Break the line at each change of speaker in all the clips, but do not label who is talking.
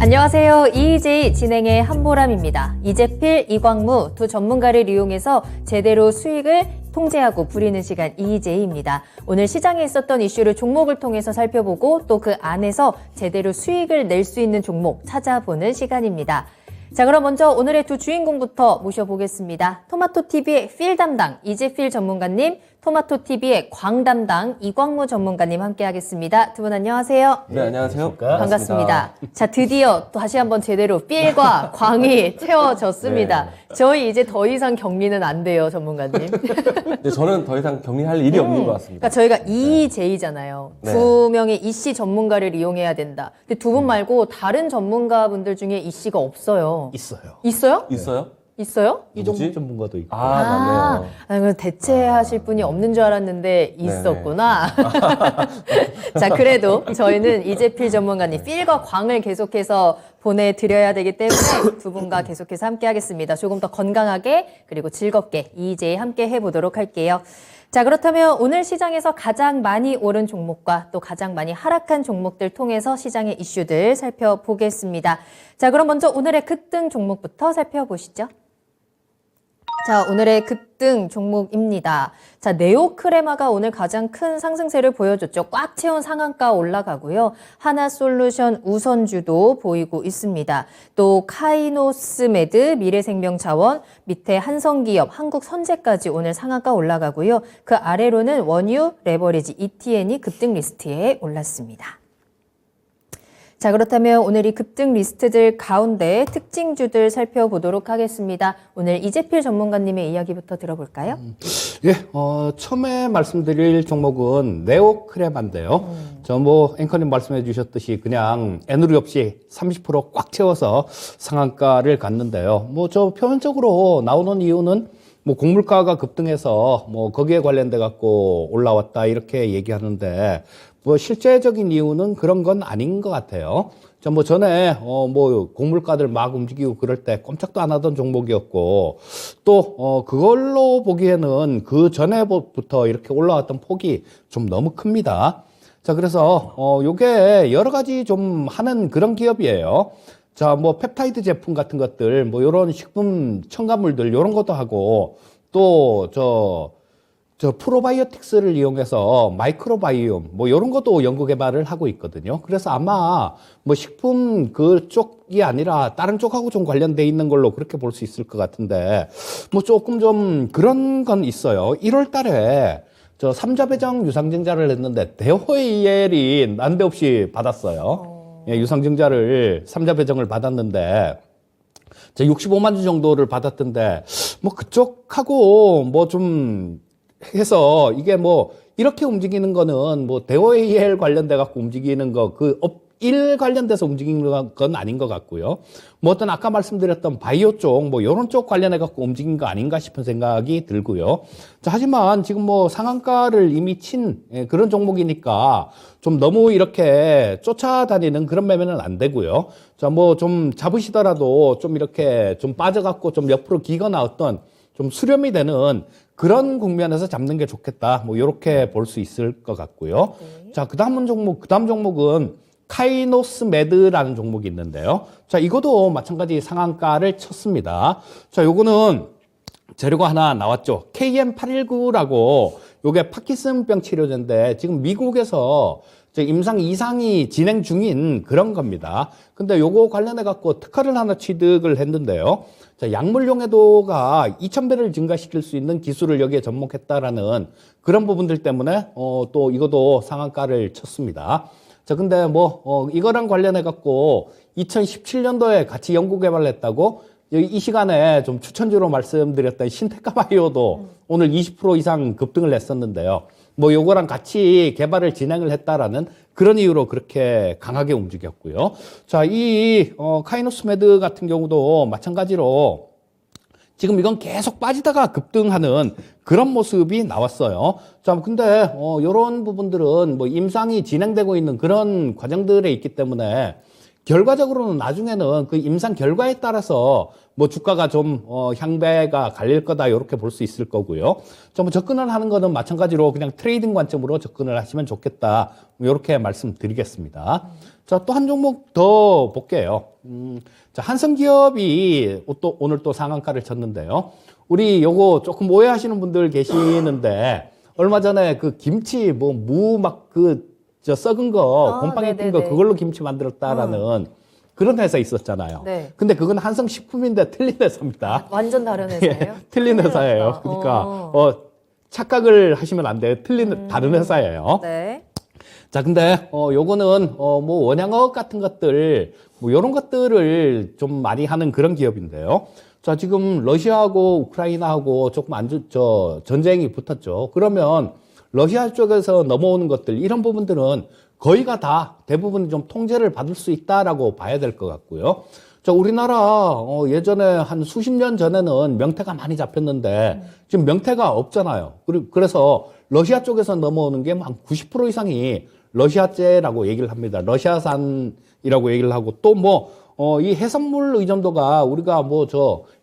안녕하세요. EJ 진행의 한보람입니다. 이재필, 이광무 두 전문가를 이용해서 제대로 수익을 통제하고 부리는 시간 EJ입니다. 오늘 시장에 있었던 이슈를 종목을 통해서 살펴보고 또 그 안에서 제대로 수익을 낼 수 있는 종목 찾아보는 시간입니다. 자, 그럼 먼저 오늘의 두 주인공부터 모셔보겠습니다. 토마토TV의 필 담당 이재필 전문가님, 토마토TV의 광 담당 이광무 전문가님 함께하겠습니다. 두 분 안녕하세요.
네, 안녕하세요.
반갑습니다. 자, 드디어 또 다시 한번 제대로 필과 광이 채워졌습니다.
네.
저희 이제 더 이상 격리는 안 돼요, 전문가님.
근데 저는 더 이상 격리할 일이 없는 것 같습니다.
그러니까 저희가 EJ잖아요.
네.
두 명의 이씨 전문가를 이용해야 된다. 근데 두 분 말고 다른 전문가분들 중에 이씨가 없어요.
있어요.
있어요?
있어요?
있어요?
이종국 전문가도 있고.
맞네요.
그럼 대체하실 분이 없는 줄 알았는데 있었구나. 자, 그래도 저희는 이재필 전문가님 필과 광을 계속해서 보내드려야 되기 때문에 두 분과 계속해서 함께 하겠습니다. 조금 더 건강하게 그리고 즐겁게 EJ 함께 해보도록 할게요. 자, 그렇다면 오늘 시장에서 가장 많이 오른 종목과 또 가장 많이 하락한 종목들 통해서 시장의 이슈들 살펴보겠습니다. 자, 그럼 먼저 오늘의 급등 종목부터 살펴보시죠. 자, 오늘의 급등 종목입니다. 자, 네오크레마가 오늘 가장 큰 상승세를 보여줬죠. 꽉 채운 상한가 올라가고요. 하나솔루션 우선주도 보이고 있습니다. 또 카이노스메드, 미래생명자원, 밑에 한성기업, 한국선제까지 오늘 상한가 올라가고요. 그 아래로는 원유, 레버리지, ETN이 급등 리스트에 올랐습니다. 자, 그렇다면 오늘 이 급등 리스트들 가운데 특징주들 살펴보도록 하겠습니다. 오늘 이재필 전문가님의 이야기부터 들어볼까요?
예, 처음에 말씀드릴 종목은 네오크레마인데요. 앵커님 말씀해 주셨듯이 그냥 애누리 없이 30%꽉 채워서 상한가를 갔는데요. 표면적으로 나오는 이유는 곡물가가 급등해서 거기에 관련돼 갖고 올라왔다 이렇게 얘기하는데 실제적인 이유는 그런 건 아닌 것 같아요. 전에 곡물가들 막 움직이고 그럴 때 꼼짝도 안 하던 종목이었고 또 그걸로 보기에는 그 전에부터 이렇게 올라왔던 폭이 좀 너무 큽니다. 자, 그래서 요게 여러 가지 좀 하는 그런 기업이에요. 자, 펩타이드 제품 같은 것들, 요런 식품 첨가물들, 요런 것도 하고, 또, 프로바이오틱스를 이용해서 마이크로바이옴, 요런 것도 연구 개발을 하고 있거든요. 그래서 아마, 식품 그쪽이 아니라 다른 쪽하고 좀 관련돼 있는 걸로 그렇게 볼 수 있을 것 같은데, 조금 좀 그런 건 있어요. 1월 달에, 3자 배정 유상증자를 했는데, 대호EL이 난데없이 받았어요. 예, 유상증자를 3자 배정을 받았는데 65만 주 정도를 받았던데 그쪽하고 좀 해서 이게 이렇게 움직이는 거는 대호EL 관련돼 갖고 움직이는 거 일 관련돼서 움직이는 건 아닌 것 같고요. 어떤 아까 말씀드렸던 바이오 쪽, 요런 쪽 관련해 갖고 움직인 거 아닌가 싶은 생각이 들고요. 자, 하지만 지금 상한가를 이미 친 그런 종목이니까 좀 너무 이렇게 쫓아다니는 그런 매매는 안 되고요. 자, 좀 잡으시더라도 좀 이렇게 좀 빠져갖고 좀 옆으로 기거나 어떤 좀 수렴이 되는 그런 국면에서 잡는 게 좋겠다. 요렇게 볼 수 있을 것 같고요. 네. 자, 그 다음 종목은 카이노스메드라는 종목이 있는데요. 자, 이것도 마찬가지 상한가를 쳤습니다. 자, 요거는 재료가 하나 나왔죠. KM819라고 요게 파킨슨병 치료제인데 지금 미국에서 임상 2상이 진행 중인 그런 겁니다. 근데 요거 관련해 갖고 특허를 하나 취득을 했는데요. 자, 약물 용해도가 2000배를 증가시킬 수 있는 기술을 여기에 접목했다라는 그런 부분들 때문에 또 이것도 상한가를 쳤습니다. 자, 근데 이거랑 관련해 갖고 2017년도에 같이 연구 개발을 했다고 이 시간에 좀 추천주로 말씀드렸던 신테카바이오도 오늘 20% 이상 급등을 했었는데요. 요거랑 같이 개발을 진행을 했다라는 그런 이유로 그렇게 강하게 움직였고요. 자, 카이노스메드 같은 경우도 마찬가지로 지금 이건 계속 빠지다가 급등하는 그런 모습이 나왔어요. 자, 근데 요런 부분들은 임상이 진행되고 있는 그런 과정들에 있기 때문에 결과적으로는 나중에는 그 임상 결과에 따라서 뭐 주가가 좀 향배가 갈릴 거다 이렇게 볼 수 있을 거고요. 좀 접근을 하는 거는 마찬가지로 그냥 트레이딩 관점으로 접근을 하시면 좋겠다. 이렇게 말씀드리겠습니다. 자, 또 한 종목 더 볼게요. 자, 한성기업이 또 오늘 또 상한가를 쳤는데요. 우리 요거 조금 오해하시는 분들 계시는데 얼마 전에 그 김치 뭐 무 막 저 썩은 거 곰팡이 낀 거
네네네.
그걸로 김치 만들었다라는 그런 회사 있었잖아요.
네.
근데 그건 한성식품인데 틀린 회사입니다.
완전 다른 회사예요?
예, 틀린 회사예요.
났다.
그러니까 착각을 하시면 안 돼요. 다른 회사예요.
네.
자, 근데 요거는 뭐 원양어업 같은 것들 뭐 요런 것들을 좀 많이 하는 그런 기업인데요. 자, 지금 러시아하고 우크라이나하고 조금 전쟁이 붙었죠. 그러면 러시아 쪽에서 넘어오는 것들 이런 부분들은 거의가 다 대부분 좀 통제를 받을 수 있다라고 봐야 될 것 같고요. 자, 우리나라 예전에 한 수십 년 전에는 명태가 많이 잡혔는데 지금 명태가 없잖아요. 그래서 러시아 쪽에서 넘어오는 게 한 90% 이상이 러시아제라고 얘기를 합니다. 러시아산이라고 얘기를 하고 또 이 해산물 의존도가 우리가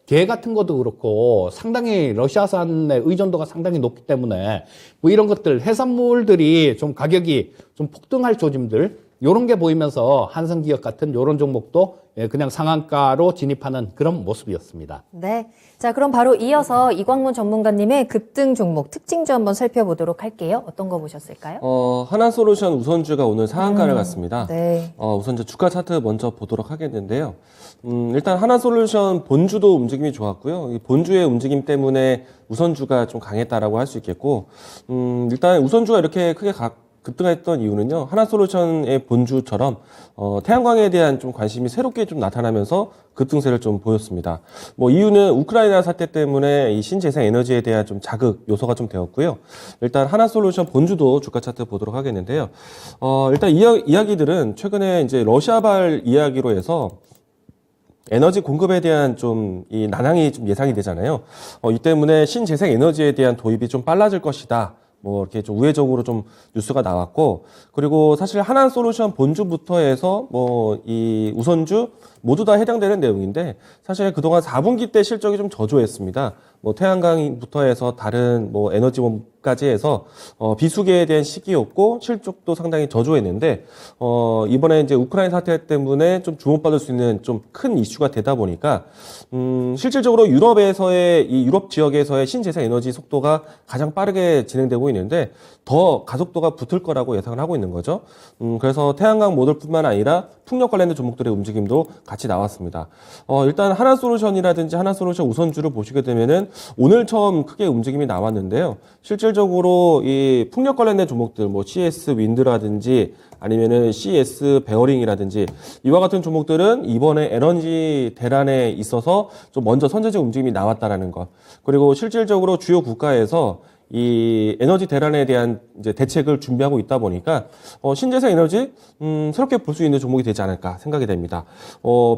게 같은 것도 그렇고 상당히 러시아산의 의존도가 상당히 높기 때문에 뭐 이런 것들 해산물들이 좀 가격이 좀 폭등할 조짐들 요런 게 보이면서 한성기업 같은 요런 종목도 그냥 상한가로 진입하는 그런 모습이었습니다.
네. 자, 그럼 바로 이어서 이광문 전문가님의 급등 종목 특징주 한번 살펴보도록 할게요. 어떤 거 보셨을까요?
하나솔루션 우선주가 오늘 상한가를 갔습니다.
네.
우선 이제 주가 차트 먼저 보도록 하겠는데요. 일단 하나솔루션 본주도 움직임이 좋았고요. 이 본주의 움직임 때문에 우선주가 좀 강했다라고 할 수 있겠고, 일단 우선주가 이렇게 크게 급등했던 이유는요. 하나솔루션의 본주처럼 태양광에 대한 좀 관심이 새롭게 좀 나타나면서 급등세를 좀 보였습니다. 뭐 이유는 우크라이나 사태 때문에 이 신재생 에너지에 대한 좀 자극 요소가 좀 되었고요. 일단 하나솔루션 본주도 주가 차트 보도록 하겠는데요. 일단 이야기들은 최근에 이제 러시아발 이야기로 해서 에너지 공급에 대한 좀 이 난항이 좀 예상이 되잖아요. 이 때문에 신재생 에너지에 대한 도입이 좀 빨라질 것이다. 뭐 이렇게 좀 우회적으로 좀 뉴스가 나왔고, 그리고 사실 하나솔루션 본주부터 해서 뭐 이 우선주 모두 다 해당되는 내용인데, 사실 그동안 4분기 때 실적이 좀 저조했습니다. 뭐 태양광부터 해서 다른 뭐 에너지원까지 해서 비수기에 대한 시기였고 실적도 상당히 저조했는데 이번에 이제 우크라이나 사태 때문에 좀 주목받을 수 있는 좀 큰 이슈가 되다 보니까 실질적으로 이 유럽 지역에서의 신재생 에너지 속도가 가장 빠르게 진행되고 있는데 더 가속도가 붙을 거라고 예상을 하고 있는 거죠. 그래서 태양광 모듈뿐만 아니라 풍력 관련된 종목들의 움직임도 같이 나왔습니다. 일단 하나솔루션이라든지 하나솔루션 우선주를 보시게 되면은 오늘 처음 크게 움직임이 나왔는데요. 실질적으로 이 풍력 관련된 종목들, 뭐 CS 윈드라든지 아니면은 CS 베어링이라든지 이와 같은 종목들은 이번에 에너지 대란에 있어서 좀 먼저 선제적 움직임이 나왔다라는 것. 그리고 실질적으로 주요 국가에서 이 에너지 대란에 대한 이제 대책을 준비하고 있다 보니까 신재생 에너지 새롭게 볼 수 있는 종목이 되지 않을까 생각이 됩니다.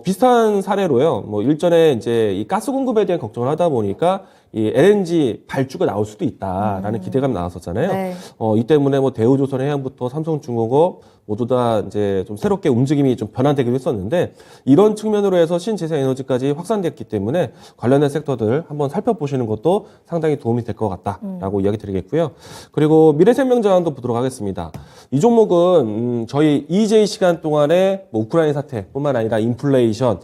비슷한 사례로요. 뭐 일전에 이제 이 가스 공급에 대한 걱정을 하다 보니까 이 LNG 발주가 나올 수도 있다라는 기대감이 나왔었잖아요.
네.
이 때문에 뭐 대우조선해양부터 삼성중공업 모두 다 이제 좀 새롭게 움직임이 좀 변화되기도 했었는데 이런 측면으로 해서 신재생 에너지까지 확산됐기 때문에 관련된 섹터들 한번 살펴보시는 것도 상당히 도움이 될 것 같다라고 이야기 드리겠고요. 그리고 미래생명자원도 보도록 하겠습니다. 이 종목은 저희 EJ 시간 동안에 뭐 우크라이나 사태뿐만 아니라 인플레이션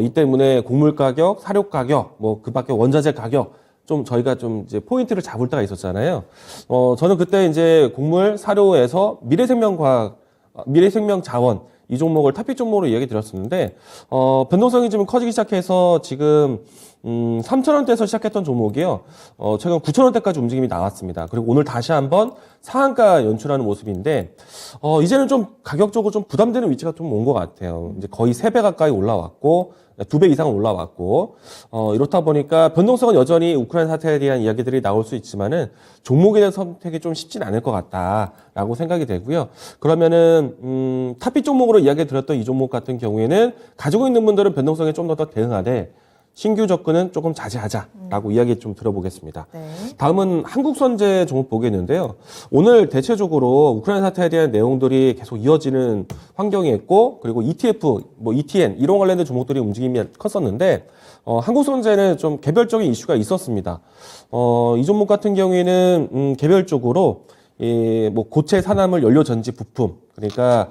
이 때문에 곡물 가격, 사료 가격, 뭐 그밖에 원자재 가격 좀 저희가 좀 이제 포인트를 잡을 때가 있었잖아요. 저는 그때 이제 곡물 사료에서 미래생명 자원 이 종목을 탑픽 종목으로 이야기 드렸었는데 변동성이 좀 커지기 시작해서 지금 3,000원대에서 시작했던 종목이요. 최근 9,000원대까지 움직임이 나왔습니다. 그리고 오늘 다시 한번 상한가 연출하는 모습인데 이제는 좀 가격적으로 좀 부담되는 위치가 좀 온 것 같아요. 이제 거의 3배 가까이 올라왔고 2배 이상 올라왔고 이렇다 보니까 변동성은 여전히 우크라이나 사태에 대한 이야기들이 나올 수 있지만은 종목에 대한 선택이 좀 쉽진 않을 것 같다라고 생각이 되고요. 그러면은 탑픽 종목으로 이야기 드렸던 이 종목 같은 경우에는 가지고 있는 분들은 변동성에 좀 더 대응하되 신규 접근은 조금 자제하자라고 이야기 좀 들어보겠습니다.
네.
다음은 한국선제 종목 보겠는데요. 오늘 대체적으로 우크라이나 사태에 대한 내용들이 계속 이어지는 환경이었고, 그리고 ETF, 뭐 ETN 이런 관련된 종목들이 움직임이 컸었는데, 한국선제는 좀 개별적인 이슈가 있었습니다. 이 종목 같은 경우에는 개별적으로 뭐 고체 산화물 연료 전지 부품, 그러니까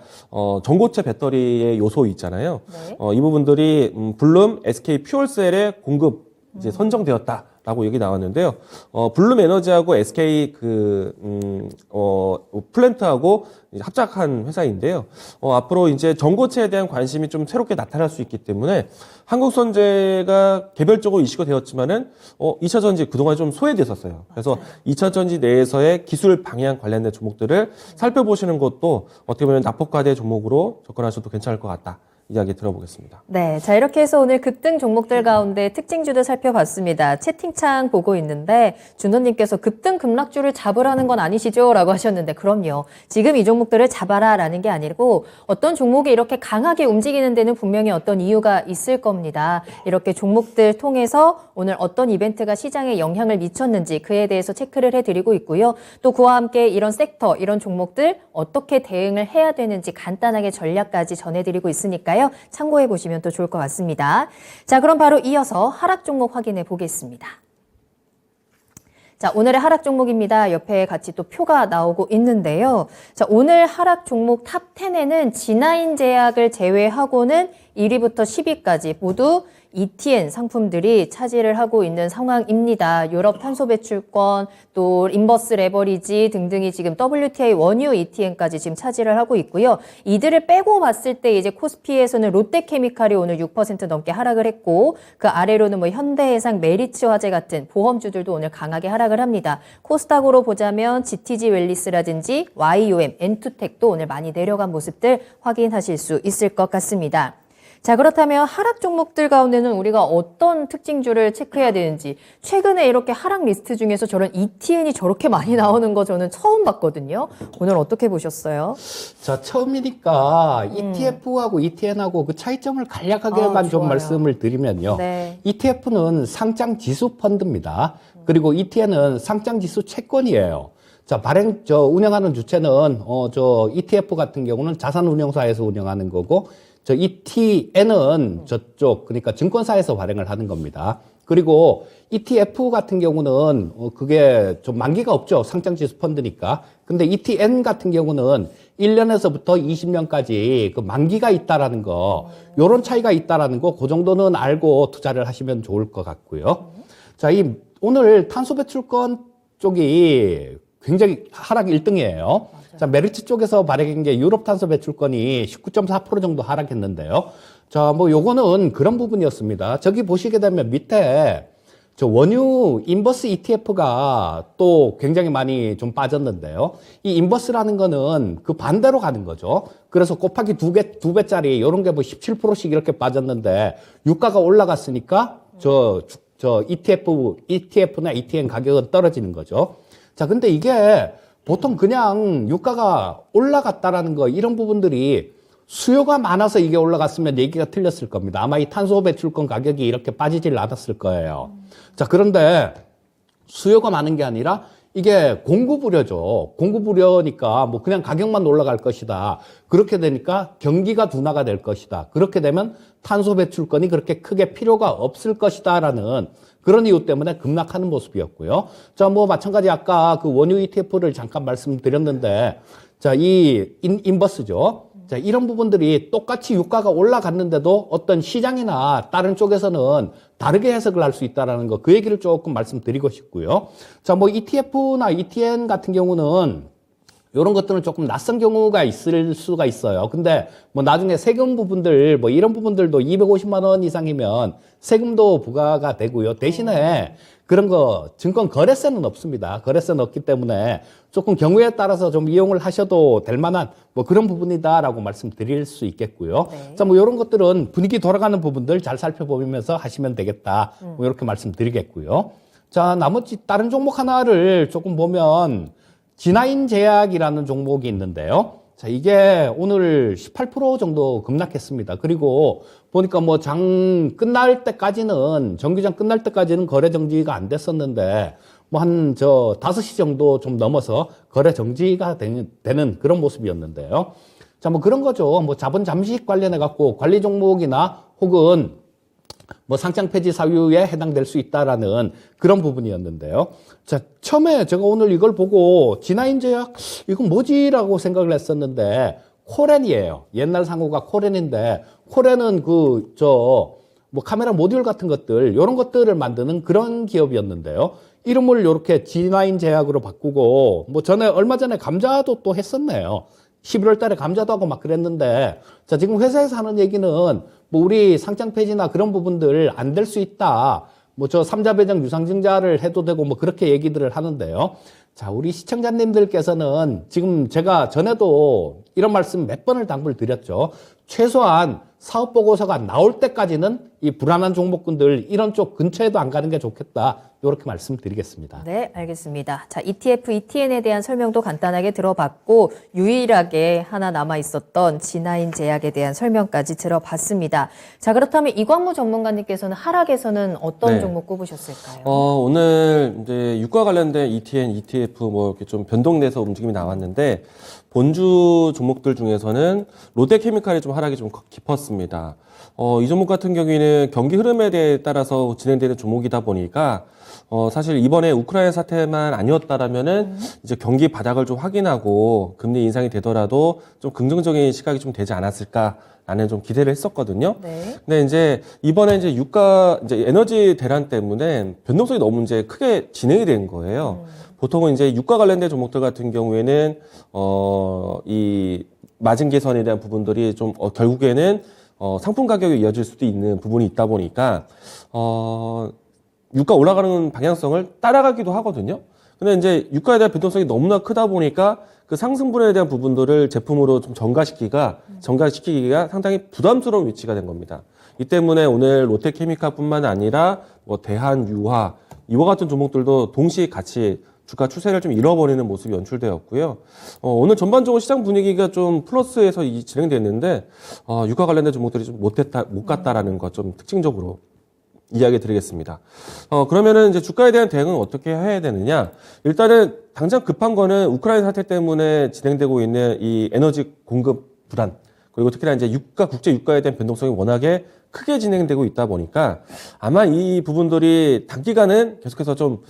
전고체 배터리의 요소 있잖아요.
네.
이 부분들이 블룸 SK 퓨얼셀의 공급 이제 선정되었다라고 얘기 나왔는데요. 블룸 에너지하고 SK 플랜트하고 이제 합작한 회사인데요. 앞으로 이제 전고체에 대한 관심이 좀 새롭게 나타날 수 있기 때문에 한국선제가 개별적으로 이슈가 되었지만은 2차 전지 그동안 좀 소외됐었어요. 그래서 2차 전지 내에서의 기술 방향 관련된 종목들을 살펴보시는 것도 어떻게 보면 납폭과대 종목으로 접근하셔도 괜찮을 것 같다. 이야기 들어보겠습니다.
네, 자 이렇게 해서 오늘 급등 종목들 가운데 특징주들 살펴봤습니다. 채팅창 보고 있는데 준호님께서 급등 급락주를 잡으라는 건 아니시죠? 라고 하셨는데 그럼요. 지금 이 종목들을 잡아라 라는 게 아니고 어떤 종목이 이렇게 강하게 움직이는 데는 분명히 어떤 이유가 있을 겁니다. 이렇게 종목들 통해서 오늘 어떤 이벤트가 시장에 영향을 미쳤는지 그에 대해서 체크를 해드리고 있고요. 또 그와 함께 이런 섹터, 이런 종목들 어떻게 대응을 해야 되는지 간단하게 전략까지 전해드리고 있으니까요. 참고해 보시면 또 좋을 것 같습니다. 자, 그럼 바로 이어서 하락 종목 확인해 보겠습니다. 자, 오늘의 하락 종목입니다. 옆에 같이 또 표가 나오고 있는데요. 자, 오늘 하락 종목 탑 10에는 G9 제약을 제외하고는 1위부터 10위까지 모두 ETN 상품들이 차지를 하고 있는 상황입니다. 유럽 탄소 배출권, 또 인버스 레버리지 등등이 지금 WTI 원유 ETN까지 지금 차지를 하고 있고요. 이들을 빼고 봤을 때 이제 코스피에서는 롯데케미칼이 오늘 6% 넘게 하락을 했고 그 아래로는 뭐 현대해상, 메리츠화재 같은 보험주들도 오늘 강하게 하락을 합니다. 코스닥으로 보자면 GTG 웰리스라든지 YOM, 엔투텍도 오늘 많이 내려간 모습들 확인하실 수 있을 것 같습니다. 자, 그렇다면 하락 종목들 가운데는 우리가 어떤 특징주를 체크해야 되는지 최근에 이렇게 하락 리스트 중에서 저런 ETN이 저렇게 많이 나오는 거 저는 처음 봤거든요. 오늘 어떻게 보셨어요?
자, 처음이니까 ETF하고 ETN하고 그 차이점을 간략하게만 좀
좋아요.
말씀을 드리면요.
네.
ETF는 상장 지수 펀드입니다. 그리고 ETN은 상장 지수 채권이에요. 자, 운영하는 주체는, ETF 같은 경우는 자산운용사에서 운영하는 거고, 저 ETN은 저쪽, 그러니까 증권사에서 발행을 하는 겁니다. 그리고 ETF 같은 경우는, 그게 좀 만기가 없죠. 상장지수 펀드니까. 근데 ETN 같은 경우는 1년에서부터 20년까지 그 만기가 있다라는 거, 요런 차이가 있다라는 거, 그 정도는 알고 투자를 하시면 좋을 것 같고요. 자, 오늘 탄소 배출권 쪽이 굉장히 하락 1등이에요. 자, 메리츠 쪽에서 발행한 게 유럽 탄소 배출권이 19.4% 정도 하락했는데요. 자, 뭐 요거는 그런 부분이었습니다. 저기 보시게 되면 밑에 저 원유 인버스 ETF가 또 굉장히 많이 좀 빠졌는데요. 이 인버스라는 거는 그 반대로 가는 거죠. 그래서 곱하기 두 배짜리 이런 게 뭐 17%씩 이렇게 빠졌는데 유가가 올라갔으니까 저 ETF나 ETN 가격은 떨어지는 거죠. 자, 근데 이게 보통 그냥 유가가 올라갔다라는 거 이런 부분들이 수요가 많아서 이게 올라갔으면 얘기가 틀렸을 겁니다. 아마 이 탄소 배출권 가격이 이렇게 빠지질 않았을 거예요. 자, 그런데 수요가 많은 게 아니라 이게 공급우려죠. 공급우려니까 뭐 그냥 가격만 올라갈 것이다. 그렇게 되니까 경기가 둔화가 될 것이다. 그렇게 되면 탄소 배출권이 그렇게 크게 필요가 없을 것이다라는 그런 이유 때문에 급락하는 모습이었고요. 자, 뭐 마찬가지 아까 그 원유 ETF를 잠깐 말씀드렸는데, 자, 이 인버스죠. 자, 이런 부분들이 똑같이 유가가 올라갔는데도 어떤 시장이나 다른 쪽에서는 다르게 해석을 할 수 있다는 거, 그 얘기를 조금 말씀드리고 싶고요. 자, 뭐 ETF나 ETN 같은 경우는 이런 것들은 조금 낯선 경우가 있을 수가 있어요. 근데 뭐 나중에 세금 부분들, 뭐 이런 부분들도 250만 원 이상이면 세금도 부과가 되고요. 대신에 그런 거 증권 거래세는 없습니다. 거래세는 없기 때문에 조금 경우에 따라서 좀 이용을 하셔도 될 만한 뭐 그런 부분이다라고 말씀드릴 수 있겠고요.
네.
자, 뭐 이런 것들은 분위기 돌아가는 부분들 잘 살펴보면서 하시면 되겠다. 뭐 이렇게 말씀드리겠고요. 자, 나머지 다른 종목 하나를 조금 보면 G9 제약이라는 종목이 있는데요. 자, 이게 오늘 18% 정도 급락했습니다. 그리고 보니까 뭐 장 끝날 때까지는, 정규장 끝날 때까지는 거래 정지가 안 됐었는데, 뭐 한 5시 정도 좀 넘어서 거래 정지가 되는 그런 모습이었는데요. 자, 뭐 그런 거죠. 뭐 자본 잠식 관련해 갖고 관리 종목이나 혹은 뭐 상장 폐지 사유에 해당될 수 있다라는 그런 부분이었는데요. 자, 처음에 제가 오늘 이걸 보고 G9 제약 이건 뭐지라고 생각을 했었는데 코렌이에요. 옛날 상호가 코렌인데 코렌은 뭐 카메라 모듈 같은 것들 이런 것들을 만드는 그런 기업이었는데요. 이름을 이렇게 G9 제약으로 바꾸고 뭐 얼마 전에 감자도 또 했었네요. 11월 달에 감자도 하고 막 그랬는데, 자, 지금 회사에서 하는 얘기는, 뭐, 우리 상장 폐지나 그런 부분들 안 될 수 있다. 뭐, 삼자 배정 유상증자를 해도 되고, 뭐, 그렇게 얘기들을 하는데요. 자, 우리 시청자님들께서는 지금 제가 전에도 이런 말씀 몇 번을 당부를 드렸죠. 최소한 사업 보고서가 나올 때까지는 이 불안한 종목군들 이런 쪽 근처에도 안 가는 게 좋겠다. 이렇게 말씀드리겠습니다.
네, 알겠습니다. 자, ETF, ETN에 대한 설명도 간단하게 들어봤고 유일하게 하나 남아 있었던 G9 제약에 대한 설명까지 들어봤습니다. 자, 그렇다면 이광무 전문가님께서는 하락에서는 어떤
네.
종목 꼽으셨을까요?
오늘 이제 유가 관련된 ETN, ETF 뭐 이렇게 좀 변동돼서 움직임이 나왔는데 본주 종목들 중에서는 롯데케미칼이 좀 하락이 좀 깊었습니다. 이 종목 같은 경우에는 경기 흐름에 따라서 진행되는 종목이다 보니까 사실 이번에 우크라이나 사태만 아니었다라면은 이제 경기 바닥을 좀 확인하고 금리 인상이 되더라도 좀 긍정적인 시각이 좀 되지 않았을까라는 좀 기대를 했었거든요.
네.
근데 이제 이번에 이제 이제 에너지 대란 때문에 변동성이 너무 이제 크게 진행이 된 거예요. 보통은 이제 유가 관련된 종목들 같은 경우에는 이 마진 개선에 대한 부분들이 좀 결국에는 상품 가격이 이어질 수도 있는 부분이 있다 보니까 유가 올라가는 방향성을 따라가기도 하거든요. 근데 이제 유가에 대한 변동성이 너무나 크다 보니까 그 상승분에 대한 부분들을 제품으로 좀 전가시키기가 상당히 부담스러운 위치가 된 겁니다. 이 때문에 오늘 롯데케미칼뿐만 아니라 뭐 대한유화 이와 같은 종목들도 동시에 같이 주가 추세를 좀 잃어버리는 모습이 연출되었고요. 오늘 전반적으로 시장 분위기가 좀 플러스에서 진행됐는데 유가 관련된 종목들이 좀 못 갔다라는 것 좀 특징적으로 이야기 드리겠습니다. 그러면은 이제 주가에 대한 대응은 어떻게 해야 되느냐? 일단은 당장 급한 거는 우크라이나 사태 때문에 진행되고 있는 이 에너지 공급 불안, 그리고 특히나 이제 국제 유가에 대한 변동성이 워낙에 크게 진행되고 있다 보니까 아마 이 부분들이 단기간은 계속해서 좀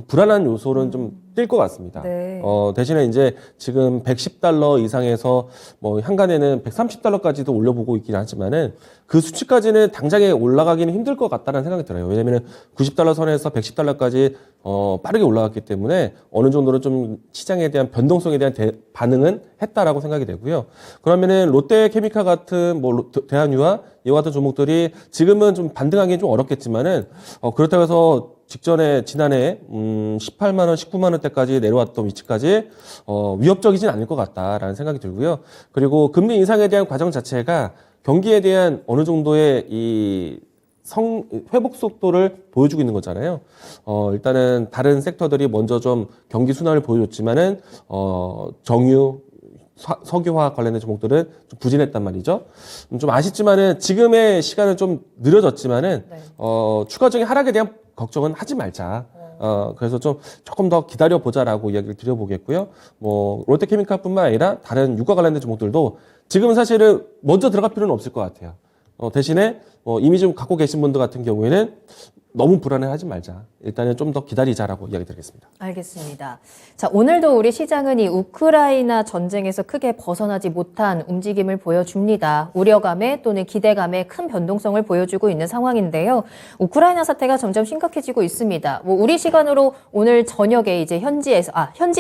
불안한 요소는 좀 뛸 것 같습니다.
네.
대신에 이제 지금 110달러 이상에서 뭐 한간에는 130달러까지도 올려보고 있긴 하지만은 그 수치까지는 당장에 올라가기는 힘들 것 같다는 생각이 들어요. 왜냐면은 90달러 선에서 110달러까지 빠르게 올라갔기 때문에 어느 정도는 좀 시장에 대한 변동성에 대한 반응은 했다라고 생각이 되고요. 그러면은 롯데케미칼 같은 뭐 대한유화 이와 같은 종목들이 지금은 좀 반등하기는 좀 어렵겠지만은 그렇다고 해서 지난해 18만 원, 19만 원대까지 내려왔던 위치까지 위협적이진 않을 것 같다라는 생각이 들고요. 그리고 금리 인상에 대한 과정 자체가 경기에 대한 어느 정도의 이 회복 속도를 보여주고 있는 거잖아요. 일단은 다른 섹터들이 먼저 좀 경기 순환을 보여줬지만은 정유, 석유화학 관련된 종목들은 좀 부진했단 말이죠. 좀 아쉽지만은 지금의 시간은 좀 느려졌지만은
네.
추가적인 하락에 대한 걱정은 하지 말자. 그래서 조금 더 기다려보자라고 이야기를 드려보겠고요. 뭐, 롯데케미칼뿐만 아니라 다른 유가 관련된 종목들도 지금은 사실은 먼저 들어갈 필요는 없을 것 같아요. 대신에 이미 좀 갖고 계신 분들 같은 경우에는 너무 불안해하지 말자. 일단은 좀 더 기다리자라고 이야기 드리겠습니다.
알겠습니다. 자, 오늘도 우리 시장은 이 우크라이나 전쟁에서 크게 벗어나지 못한 움직임을 보여줍니다. 우려감에 또는 기대감에 큰 변동성을 보여주고 있는 상황인데요. 우크라이나 사태가 점점 심각해지고 있습니다. 뭐 우리 시간으로 오늘 저녁에 이제 현지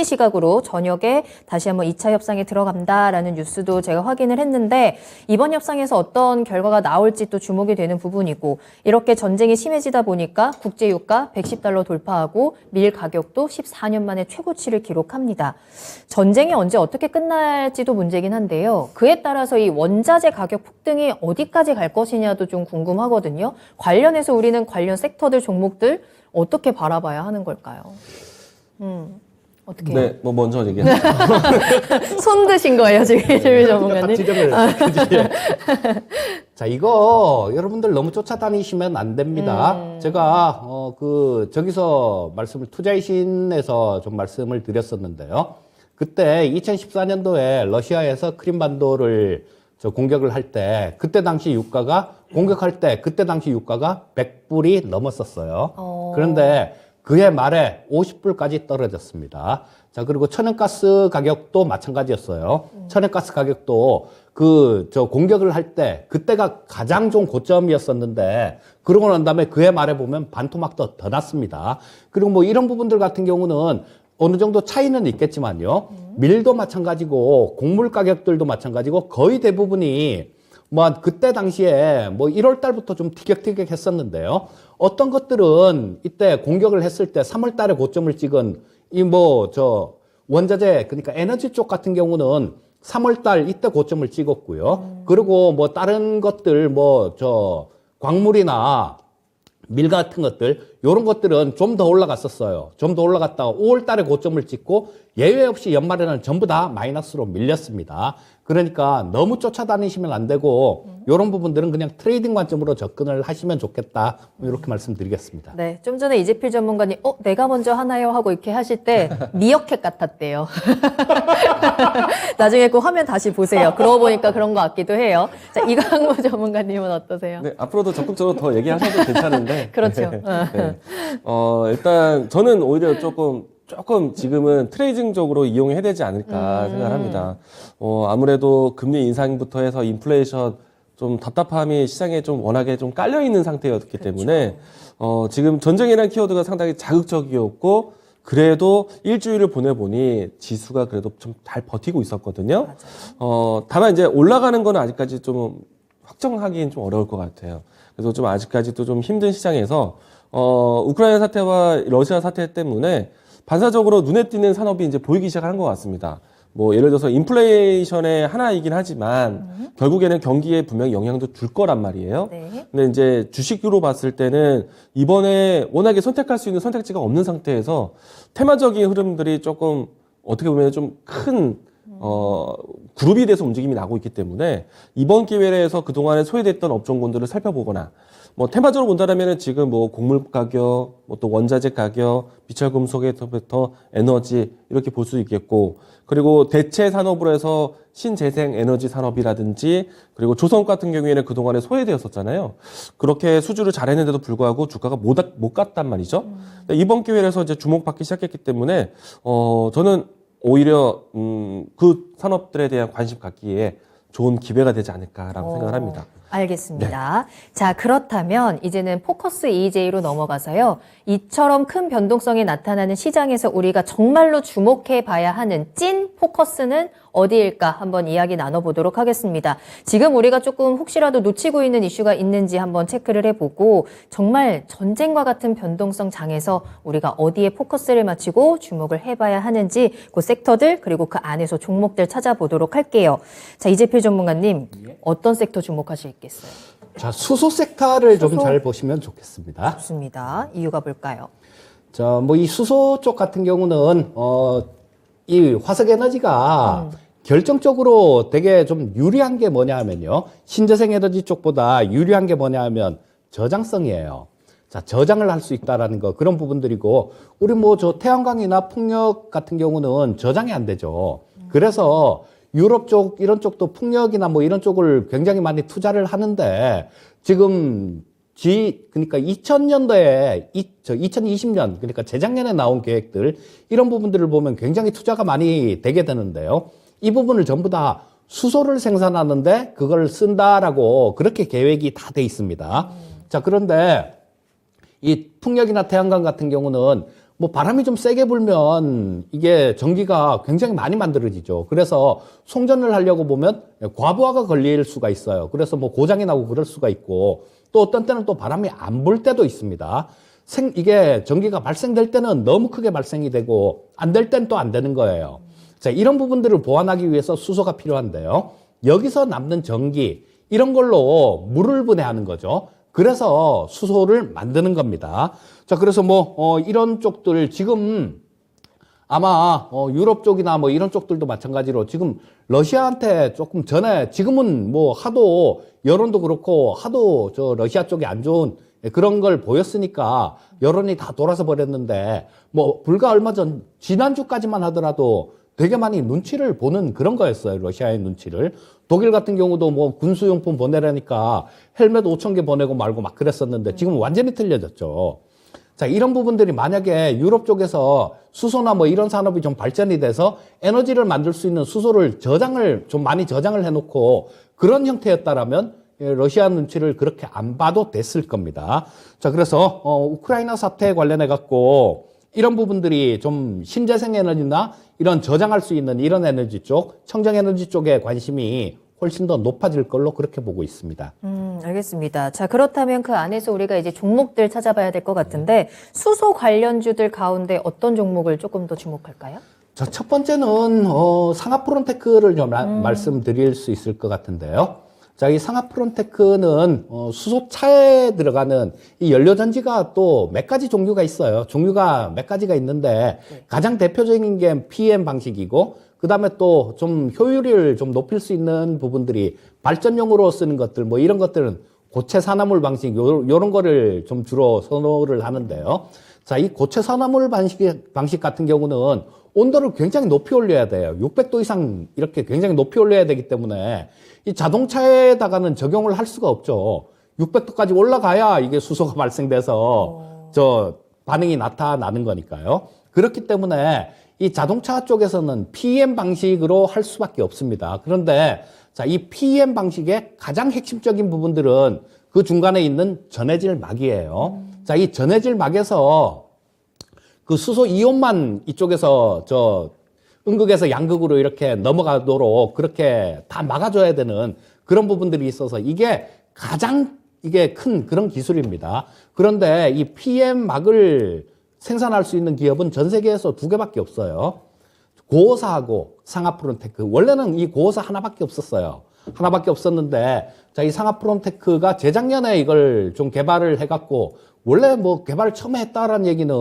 시각으로 저녁에 다시 한번 2차 협상에 들어간다라는 뉴스도 제가 확인을 했는데 이번 협상에서 어떤 결과가 나올지 또 주목이 되는 부분이고 이렇게 전쟁이 심해지다 보니까 국제유가 110달러 돌파하고 밀 가격도 14년 만에 최고치를 기록합니다. 전쟁이 언제 어떻게 끝날지도 문제긴 한데요. 그에 따라서 이 원자재 가격 폭등이 어디까지 갈 것이냐도 좀 궁금하거든요. 관련해서 우리는 관련 섹터들 종목들 어떻게 바라봐야 하는 걸까요? 어떻게?
네, 뭐 먼저 얘기하세요.
손 드신 거예요, 지금 이재필 전문가님?
지적을. 자, 이거 여러분들 너무 쫓아다니시면 안 됩니다. 제가 저기서 투자의 신에서 좀 말씀을 드렸었는데요. 그때 2014년도에 러시아에서 크림반도를 공격을 할 때, 그때 당시 유가가 100불이 넘었었어요. 그런데 그해 말에 50불까지 떨어졌습니다. 자, 그리고 천연가스 가격도 마찬가지였어요. 천연가스 가격도 공격을 할 때, 그때가 가장 좋은 고점이었었는데, 그러고 난 다음에 그해 말에 보면 반토막도 더 났습니다. 그리고 뭐 이런 부분들 같은 경우는 어느 정도 차이는 있겠지만요. 밀도 마찬가지고, 곡물 가격들도 마찬가지고, 거의 대부분이 그때 당시에 1월 달부터 좀 티격태격 했었는데요. 어떤 것들은 이때 공격을 했을 때 3월 달에 고점을 찍은 원자재, 그러니까 에너지 쪽 같은 경우는 3월 달 이때 고점을 찍었고요. 그리고 다른 것들, 광물이나 밀 같은 것들, 요런 것들은 좀 더 올라갔었어요. 좀 더 올라갔다가 5월 달에 고점을 찍고 예외 없이 연말에는 전부 다 마이너스로 밀렸습니다. 그러니까 너무 쫓아다니시면 안 되고 요런 부분들은 그냥 트레이딩 관점으로 접근을 하시면 좋겠다. 이렇게 말씀드리겠습니다.
네, 좀 전에 이재필 전문가님, 내가 먼저 하나요? 하고 이렇게 하실 때 미어캣 같았대요. 나중에 그 화면 다시 보세요. 그러고 보니까 그런 것 같기도 해요. 자, 이광무 전문가님은 어떠세요?
네, 앞으로도 적극적으로 더 얘기하셔도 괜찮은데.
그렇죠.
네. 일단 저는 오히려 조금 지금은 트레이딩적으로 이용해야 되지 않을까 생각합니다. 아무래도 금리 인상부터 해서 인플레이션 좀 답답함이 시장에 좀 워낙에 좀 깔려 있는 상태였기 때문에 지금 전쟁이라는 키워드가 상당히 자극적이었고 그래도 일주일을 보내보니 지수가 그래도 좀 잘 버티고 있었거든요. 다만 이제 올라가는 거는 아직까지 좀 확정하기는 좀 어려울 것 같아요. 그래서 좀 아직까지도 좀 힘든 시장에서 우크라이나 사태와 러시아 사태 때문에 반사적으로 눈에 띄는 산업이 이제 보이기 시작한 것 같습니다. 예를 들어서 인플레이션의 하나이긴 하지만 결국에는 경기에 분명히 영향도 줄 거란 말이에요.
네.
근데 이제 주식으로 봤을 때는 이번에 워낙에 선택할 수 있는 선택지가 없는 상태에서 테마적인 흐름들이 조금 어떻게 보면 좀 큰 그룹이 돼서 움직임이 나고 있기 때문에 이번 기회에서 그동안에 소외됐던 업종군들을 살펴보거나 테마적으로 본다라면은 지금 곡물 가격, 또 원자재 가격, 비철금속에서부터 에너지 이렇게 볼 수 있겠고 그리고 대체 산업으로 해서 신재생 에너지 산업이라든지 그리고 조선 같은 경우에는 그동안에 소외되었었잖아요. 그렇게 수주를 잘했는데도 불구하고 주가가 못 갔단 말이죠. 이번 기회에서 이제 주목받기 시작했기 때문에 저는 오히려 그 산업들에 대한 관심 갖기에 좋은 기회가 되지 않을까라고 생각을 합니다.
알겠습니다. 네. 자, 그렇다면 이제는 포커스 EJ로 넘어가서요. 이처럼 큰 변동성이 나타나는 시장에서 우리가 정말로 주목해 봐야 하는 찐 포커스는 어디일까 한번 이야기 나눠보도록 하겠습니다. 지금 우리가 조금 혹시라도 놓치고 있는 이슈가 있는지 한번 체크를 해보고 정말 전쟁과 같은 변동성 장에서 우리가 어디에 포커스를 맞추고 주목을 해봐야 하는지 그 섹터들 그리고 그 안에서 종목들 찾아보도록 할게요. 자, 이재필 전문가님 어떤 섹터 주목하실겠어요?
자, 수소 섹터를 좀 잘 보시면 좋겠습니다.
좋습니다. 이유가 뭘까요?
자, 이 수소 쪽 같은 경우는 이 화석 에너지가 결정적으로 되게 좀 유리한 게 뭐냐 하면요. 신재생 에너지 쪽보다 유리한 게 뭐냐 하면 저장성이에요. 자, 저장을 할 수 있다라는 거, 그런 부분들이고, 우리 태양광이나 풍력 같은 경우는 저장이 안 되죠. 그래서 유럽 쪽, 이런 쪽도 풍력이나 이런 쪽을 굉장히 많이 투자를 하는데, 지금 그러니까 2000년도에 2020년 그러니까 재작년에 나온 계획들 이런 부분들을 보면 굉장히 투자가 많이 되게 되는데요. 이 부분을 전부 다 수소를 생산하는데 그걸 쓴다라고 그렇게 계획이 다 돼 있습니다. 자, 그런데 이 풍력이나 태양광 같은 경우는 바람이 좀 세게 불면 이게 전기가 굉장히 많이 만들어지죠. 그래서 송전을 하려고 보면 과부하가 걸릴 수가 있어요. 그래서 고장이 나고 그럴 수가 있고 또 어떤 때는 또 바람이 안 불 때도 있습니다. 이게 전기가 발생될 때는 너무 크게 발생이 되고 안 될 때는 또 안 되는 거예요. 자, 이런 부분들을 보완하기 위해서 수소가 필요한데요. 여기서 남는 전기 이런 걸로 물을 분해하는 거죠. 그래서 수소를 만드는 겁니다. 자, 그래서 이런 쪽들 지금 아마 유럽 쪽이나 뭐 이런 쪽들도 마찬가지로 지금 러시아한테 조금 전에 지금은 뭐 하도 여론도 그렇고 하도 저 러시아 쪽이 안 좋은 그런 걸 보였으니까 여론이 다 돌아서 버렸는데 뭐 불과 얼마 전 지난주까지만 하더라도 되게 많이 눈치를 보는 그런 거였어요. 러시아의 눈치를. 독일 같은 경우도 뭐 군수용품 보내라니까 헬멧 5,000개 보내고 말고 막 그랬었는데 지금 완전히 틀려졌죠. 자, 이런 부분들이 만약에 유럽 쪽에서 수소나 뭐 이런 산업이 좀 발전이 돼서 에너지를 만들 수 있는 수소를 좀 많이 저장을 해놓고 그런 형태였다라면 러시아 눈치를 그렇게 안 봐도 됐을 겁니다. 자, 그래서 우크라이나 사태에 관련해 갖고 이런 부분들이 좀 신재생 에너지나 이런 저장할 수 있는 이런 에너지 쪽, 청정 에너지 쪽에 관심이 훨씬 더 높아질 걸로 그렇게 보고 있습니다.
알겠습니다. 자, 그렇다면 그 안에서 우리가 이제 종목들 찾아봐야 될 것 같은데 수소 관련주들 가운데 어떤 종목을 조금 더 주목할까요?
자, 첫 번째는 상하프론테크를 좀 말씀드릴 수 있을 것 같은데요. 자, 이 상하프론테크는 수소차에 들어가는 이 연료전지가 또 몇 가지 종류가 있어요. 종류가 몇 가지가 있는데 가장 대표적인 게 PM 방식이고 그 다음에 또 좀 효율을 좀 높일 수 있는 부분들이 발전용으로 쓰는 것들 뭐 이런 것들은 고체 산화물 방식 요런 거를 좀 주로 선호를 하는데요. 자, 이 고체 산화물 방식 같은 경우는 온도를 굉장히 높이 올려야 돼요. 600도 이상 이렇게 굉장히 높이 올려야 되기 때문에 이 자동차에다가는 적용을 할 수가 없죠. 600도까지 올라가야 이게 수소가 발생돼서 저 반응이 나타나는 거니까요. 그렇기 때문에 이 자동차 쪽에서는 PM 방식으로 할 수밖에 없습니다. 그런데 자, 이 PM 방식의 가장 핵심적인 부분들은 그 중간에 있는 전해질 막이에요. 자, 이 전해질 막에서 그 수소 이온만 이쪽에서 저 음극에서 양극으로 이렇게 넘어가도록 그렇게 다 막아줘야 되는 그런 부분들이 있어서 이게 가장 이게 큰 그런 기술입니다. 그런데 이 PM 막을 생산할 수 있는 기업은 전 세계에서 2개밖에 없어요. 고오사하고 상하프론테크. 원래는 이 고오사 하나밖에 없었어요. 하나밖에 없었는데, 자, 이 상하프론테크가 재작년에 이걸 좀 개발을 해갖고, 원래 뭐 개발을 처음에 했다라는 얘기는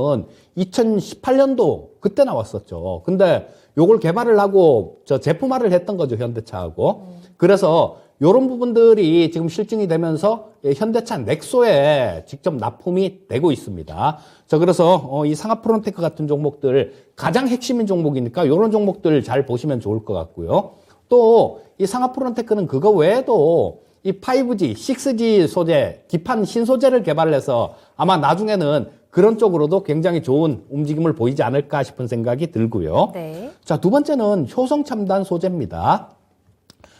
2018년도 그때 나왔었죠. 근데 요걸 개발을 하고 저 제품화를 했던 거죠, 현대차하고. 그래서 요런 부분들이 지금 실증이 되면서 현대차 넥소에 직접 납품이 되고 있습니다. 자, 그래서 이 상하프론테크 같은 종목들 가장 핵심인 종목이니까 요런 종목들 잘 보시면 좋을 것 같고요. 또 이 상하프론테크는 그거 외에도 이 5G, 6G 소재, 기판 신소재를 개발해서 아마 나중에는 그런 쪽으로도 굉장히 좋은 움직임을 보이지 않을까 싶은 생각이 들고요.
네.
자, 두 번째는 효성첨단 소재입니다.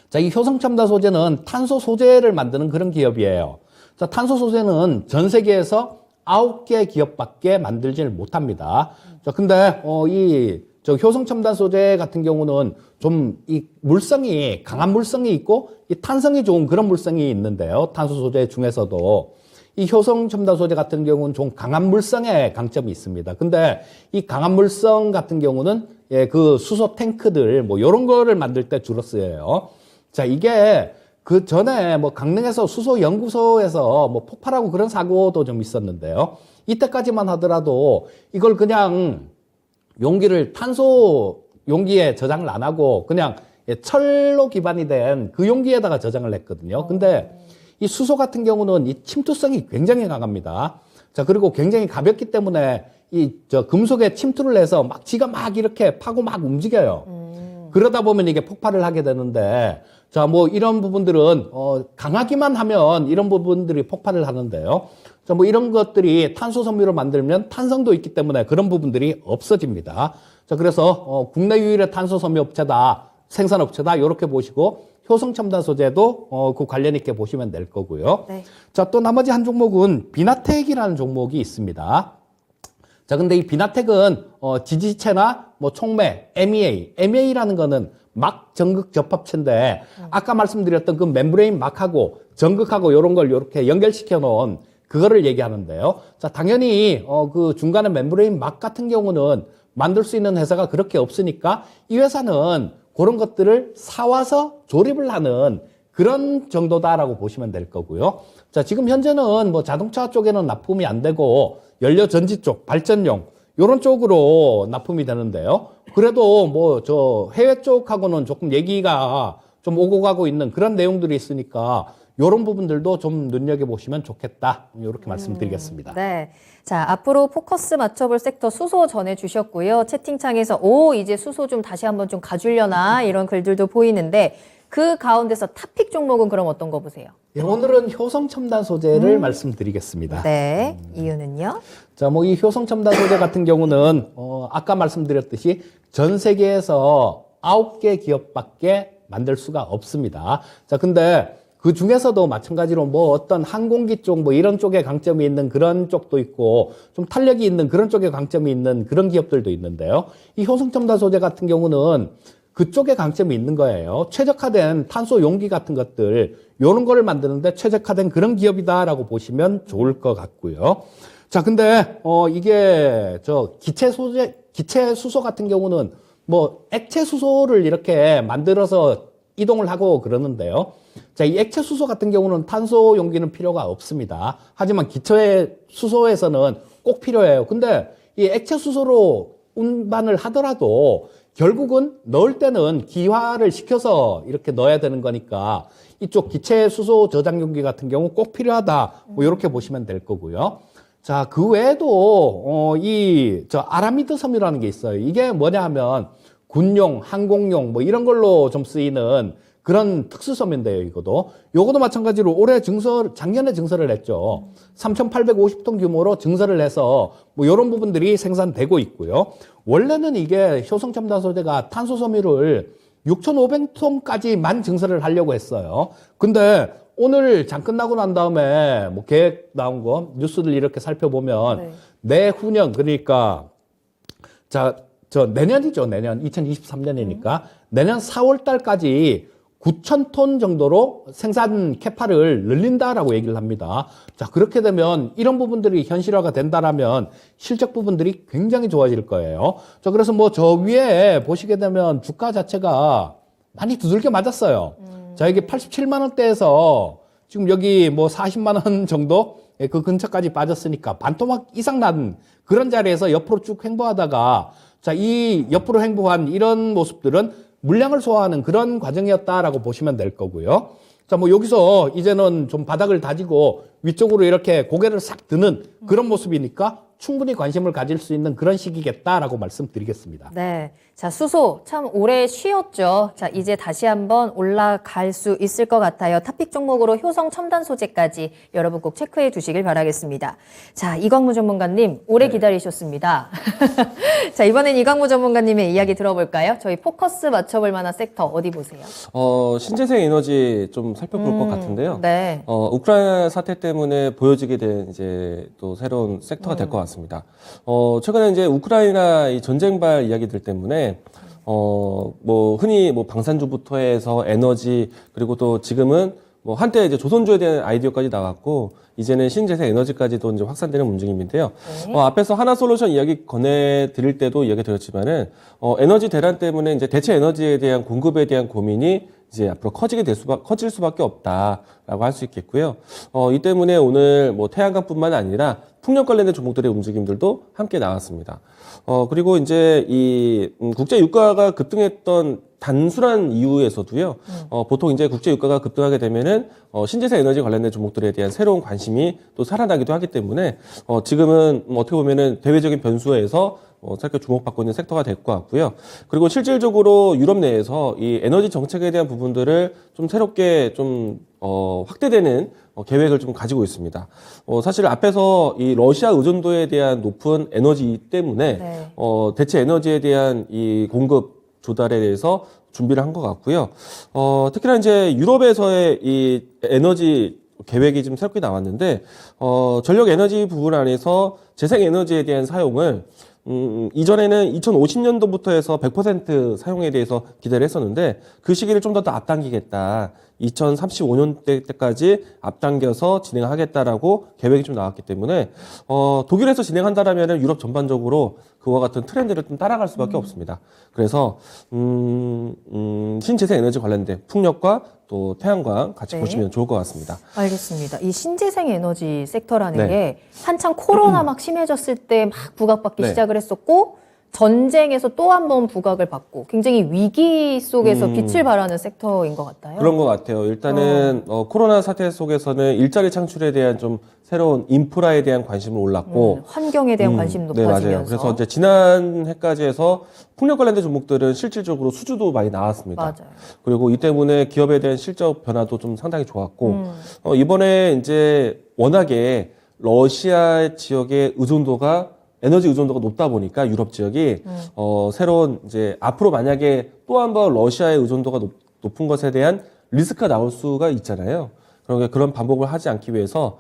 자, 이 효성첨단 소재는 탄소 소재를 만드는 그런 기업이에요. 자, 탄소 소재는 전 세계에서 9개 기업밖에 만들지를 못합니다. 자, 근데 저 효성첨단 소재 같은 경우는 좀 이 물성이 강한 물성이 있고 이 탄성이 좋은 그런 물성이 있는데요. 탄소 소재 중에서도 이 효성첨단 소재 같은 경우는 좀 강한 물성의 강점이 있습니다. 근데 이 강한 물성 같은 경우는 그 수소 탱크들 뭐 이런 거를 만들 때 주로 쓰여요. 자, 이게 그 전에 뭐 강릉에서 수소 연구소에서 뭐 폭발하고 그런 사고도 좀 있었는데요. 이때까지만 하더라도 이걸 그냥 용기를 탄소 용기에 저장을 안 하고 그냥 철로 기반이 된 그 용기에다가 저장을 했거든요. 근데 이 수소 같은 경우는 이 침투성이 굉장히 강합니다. 자, 그리고 굉장히 가볍기 때문에 이 저 금속에 침투를 해서 막 지가 막 이렇게 파고 막 움직여요. 그러다 보면 이게 폭발을 하게 되는데, 자, 뭐 이런 부분들은 강하기만 하면 이런 부분들이 폭발을 하는데요. 자, 뭐 이런 것들이 탄소 섬유로 만들면 탄성도 있기 때문에 그런 부분들이 없어집니다. 자, 그래서 국내 유일의 탄소 섬유 업체다, 생산업체다 이렇게 보시고 효성첨단 소재도 그 관련 있게 보시면 될 거고요.
네.
자, 또 나머지 한 종목은 비나텍이라는 종목이 있습니다. 자, 근데 이 비나텍은 지지체나 뭐 촉매, MEA라는 거는 막 전극 접합체인데 아까 말씀드렸던 그 멤브레인 막하고 전극하고 이런 걸 이렇게 연결시켜 놓은 그거를 얘기하는데요. 자, 당연히 그 중간에 멤브레인 막 같은 경우는 만들 수 있는 회사가 그렇게 없으니까 이 회사는 그런 것들을 사와서 조립을 하는 그런 정도다라고 보시면 될 거고요. 자, 지금 현재는 뭐 자동차 쪽에는 납품이 안 되고 연료 전지 쪽, 발전용 요런 쪽으로 납품이 되는데요. 그래도 뭐 저 해외 쪽하고는 조금 얘기가 좀 오고 가고 있는 그런 내용들이 있으니까 요런 부분들도 좀 눈여겨보시면 좋겠다. 이렇게 말씀드리겠습니다.
네. 자, 앞으로 포커스 맞춰볼 섹터 수소 전해주셨고요. 채팅창에서 이제 수소 좀 다시 한번 좀 가주려나 이런 글들도 보이는데 그 가운데서 탑픽 종목은 그럼 어떤 거 보세요?
예, 오늘은 효성 첨단 소재를 말씀드리겠습니다.
네. 이유는요?
자, 뭐 이 효성 첨단 소재 같은 경우는 아까 말씀드렸듯이 전 세계에서 9개 기업밖에 만들 수가 없습니다. 자, 근데 그 중에서도 마찬가지로 뭐 어떤 항공기 쪽 뭐 이런 쪽에 강점이 있는 그런 쪽도 있고 좀 탄력이 있는 그런 쪽에 강점이 있는 그런 기업들도 있는데요. 이 효성 첨단 소재 같은 경우는 그쪽에 강점이 있는 거예요. 최적화된 탄소 용기 같은 것들 요런 거를 만드는데 최적화된 그런 기업이다라고 보시면 좋을 것 같고요. 자, 근데 이게 저 기체 수소 같은 경우는 뭐 액체 수소를 이렇게 만들어서 이동을 하고 그러는데요. 자, 이 액체 수소 같은 경우는 탄소 용기는 필요가 없습니다. 하지만 기체 수소에서는 꼭 필요해요. 근데 이 액체 수소로 운반을 하더라도 결국은 넣을 때는 기화를 시켜서 이렇게 넣어야 되는 거니까 이쪽 기체 수소 저장 용기 같은 경우 꼭 필요하다. 뭐 이렇게 보시면 될 거고요. 자, 그 외에도 저 아라미드 섬유라는 게 있어요. 이게 뭐냐 하면 군용, 항공용 뭐 이런 걸로 좀 쓰이는 그런 특수섬유인데요, 이거도. 요거도 마찬가지로 작년에 증설을 했죠. 3,850톤 규모로 증설을 해서 뭐 요런 부분들이 생산되고 있고요. 원래는 이게 효성첨단 소재가 탄소섬유를 6,500톤까지만 증설을 하려고 했어요. 근데 오늘 장 끝나고 난 다음에 뭐 계획 나온 거, 뉴스들 이렇게 살펴보면 내후년, 그러니까 내년이죠, 내년. 2023년이니까. 내년 4월 달까지 9,000톤 정도로 생산 캐파를 늘린다라고 얘기를 합니다. 자, 그렇게 되면 이런 부분들이 현실화가 된다라면 실적 부분들이 굉장히 좋아질 거예요. 자, 그래서 뭐 저 위에 보시게 되면 주가 자체가 많이 두들겨 맞았어요. 자, 이게 87만 원대에서 지금 여기 뭐 40만 원 정도 그 근처까지 빠졌으니까 반토막 이상 난 그런 자리에서 옆으로 쭉 횡보하다가 자, 이 옆으로 횡보한 이런 모습들은 물량을 소화하는 그런 과정이었다라고 보시면 될 거고요. 자, 뭐 여기서 이제는 좀 바닥을 다지고 위쪽으로 이렇게 고개를 싹 드는 그런 모습이니까 충분히 관심을 가질 수 있는 그런 시기겠다라고 말씀드리겠습니다.
네. 자, 수소 참 오래 쉬었죠. 자, 이제 다시 한번 올라갈 수 있을 것 같아요. 탑픽 종목으로 효성 첨단 소재까지 여러분 꼭 체크해 두시길 바라겠습니다. 자, 이광무 전문가님 오래 기다리셨습니다. 자, 이번엔 이광무 전문가님의 이야기 들어볼까요? 저희 포커스 맞춰볼 만한 섹터 어디 보세요?
신재생 에너지 좀 살펴볼 것 같은데요.
네.
우크라이나 사태 때문에 보여지게 된 이제 또 새로운 섹터가 될 것 같습니다. 최근에 이제 우크라이나 이 전쟁발 이야기들 때문에 뭐 흔히 뭐 방산주부터 해서 에너지 그리고 또 지금은 뭐 한때 이제 조선주에 대한 아이디어까지 나왔고 이제는 신재생 에너지까지도 이제 확산되는 움직임인데요. 앞에서 하나솔루션 이야기 권해드릴 때도 이야기 드렸지만은 에너지 대란 때문에 이제 대체 에너지에 대한 공급에 대한 고민이 이제 앞으로 커질 수밖에 없다라고 할 수 있겠고요. 이 때문에 오늘 뭐 태양광뿐만 아니라 풍력 관련된 종목들의 움직임들도 함께 나왔습니다. 그리고 이제 이 국제 유가가 급등했던 단순한 이유에서도요. 보통 이제 국제 유가가 급등하게 되면은 신재생 에너지 관련된 종목들에 대한 새로운 관심이 또 살아나기도 하기 때문에 지금은 어떻게 보면은 대외적인 변수에서 새롭게 주목받고 있는 섹터가 될 것 같고요. 그리고 실질적으로 유럽 내에서 이 에너지 정책에 대한 부분들을 좀 새롭게 좀 확대되는 계획을 좀 가지고 있습니다. 사실 앞에서 이 러시아 의존도에 대한 높은 에너지 때문에 대체 에너지에 대한 이 공급 조달에 대해서 준비를 한 것 같고요. 특히나 이제 유럽에서의 이 에너지 계획이 좀 새롭게 나왔는데 전력 에너지 부분 안에서 재생 에너지에 대한 사용을 이전에는 2050년도부터 해서 100% 사용에 대해서 기대를 했었는데 그 시기를 좀 더 앞당기겠다. 2035년 때까지 앞당겨서 진행하겠다라고 계획이 좀 나왔기 때문에 독일에서 진행한다라면 유럽 전반적으로 그와 같은 트렌드를 좀 따라갈 수밖에 없습니다. 그래서 신재생 에너지 관련된 풍력과 또 태양광 같이
네.
보시면 좋을 것 같습니다.
알겠습니다. 이 신재생 에너지 섹터라는
네.
게 한창 코로나 막 심해졌을 때 막 부각받기
네.
시작을 했었고 전쟁에서 또 한 번 부각을 받고 굉장히 위기 속에서 빛을 발하는 섹터인 것 같아요.
그런 것 같아요. 일단은 코로나 사태 속에서는 일자리 창출에 대한 좀 새로운 인프라에 대한 관심을 올랐고
환경에 대한 관심도
네,
높아지면서.
맞아요. 그래서 이제 지난 해까지 해서 풍력 관련된 종목들은 실질적으로 수주도 많이 나왔습니다.
맞아요.
그리고 이 때문에 기업에 대한 실적 변화도 좀 상당히 좋았고 이번에 이제 워낙에 러시아 지역의 의존도가 에너지 의존도가 높다 보니까 유럽 지역이 새로운 이제 앞으로 만약에 또 한 번 러시아의 의존도가 높은 것에 대한 리스크가 나올 수가 있잖아요. 그러니까 그런 반복을 하지 않기 위해서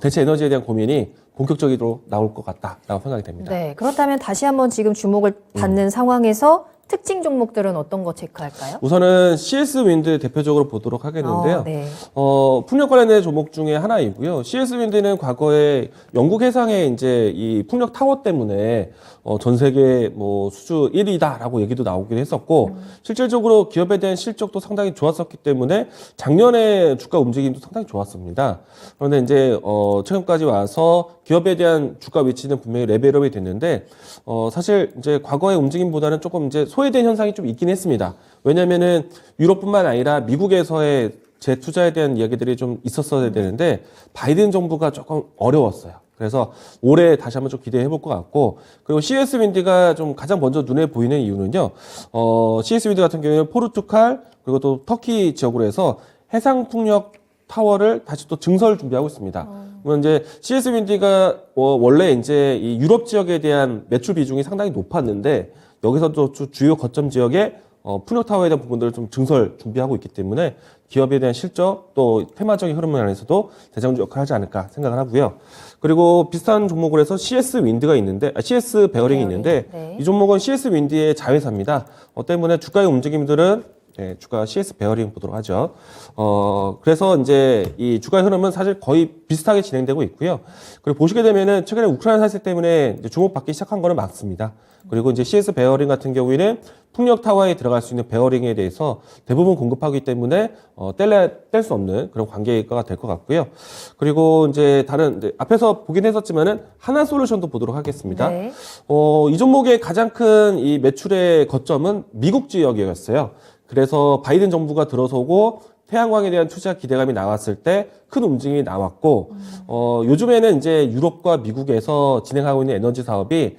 대체 에너지에 대한 고민이 본격적으로 나올 것 같다라고 생각이 됩니다.
네, 그렇다면 다시 한번 지금 주목을 받는 상황에서 특징 종목들은 어떤 거 체크할까요?
우선은 CS 윈드 대표적으로 보도록 하겠는데요.
네.
풍력 관련된 종목 중에 하나이고요. CS 윈드는 과거에 영국 해상의 이제 이 풍력 타워 때문에 전 세계 뭐 수주 1위다라고 얘기도 나오기도 했었고 실질적으로 기업에 대한 실적도 상당히 좋았었기 때문에 작년에 주가 움직임도 상당히 좋았습니다. 그런데 이제 최근까지 와서 기업에 대한 주가 위치는 분명히 레벨업이 됐는데 사실 이제 과거의 움직임보다는 조금 이제 소외된 현상이 좀 있긴 했습니다. 왜냐면은 유럽뿐만 아니라 미국에서의 재투자에 대한 이야기들이 좀 있었어야 되는데 바이든 정부가 조금 어려웠어요. 그래서 올해 다시 한번 좀 기대해 볼 것 같고, 그리고 CS 윈드가 좀 가장 먼저 눈에 보이는 이유는요, CS 윈드 같은 경우에는 포르투갈 그리고 또 터키 지역으로 해서 해상풍력 타워를 다시 또 증설 준비하고 있습니다. 그러면 이제 CS 윈드가 원래 이제 이 유럽 지역에 대한 매출 비중이 상당히 높았는데 여기서 또 주요 거점 지역에 풍력 타워에 대한 부분들을 좀 증설 준비하고 있기 때문에 기업에 대한 실적 또 테마적인 흐름을 안에서도 대장주 역할을 하지 않을까 생각을 하고요. 그리고 비슷한 종목으로 해서 CS 윈드가 있는데, CS 베어링이 있는데
네.
이 종목은 CS 윈드의 자회사입니다. 때문에 주가의 움직임들은 네, 주가 CS 베어링 보도록 하죠. 그래서 이제 이 주가의 흐름은 사실 거의 비슷하게 진행되고 있고요. 그리고 보시게 되면은 최근에 우크라이나 사태 때문에 이제 주목받기 시작한 거는 맞습니다. 그리고 이제 CS 베어링 같은 경우에는 풍력 타워에 들어갈 수 있는 베어링에 대해서 대부분 공급하기 때문에 뗄 수 없는 그런 관계가 될 것 같고요. 그리고 이제 다른 이제 앞에서 보긴 했었지만은 하나솔루션도 보도록 하겠습니다.
네.
이 종목의 가장 큰 이 매출의 거점은 미국 지역이었어요. 그래서 바이든 정부가 들어서고 태양광에 대한 투자 기대감이 나왔을 때 큰 움직임이 나왔고, 요즘에는 이제 유럽과 미국에서 진행하고 있는 에너지 사업이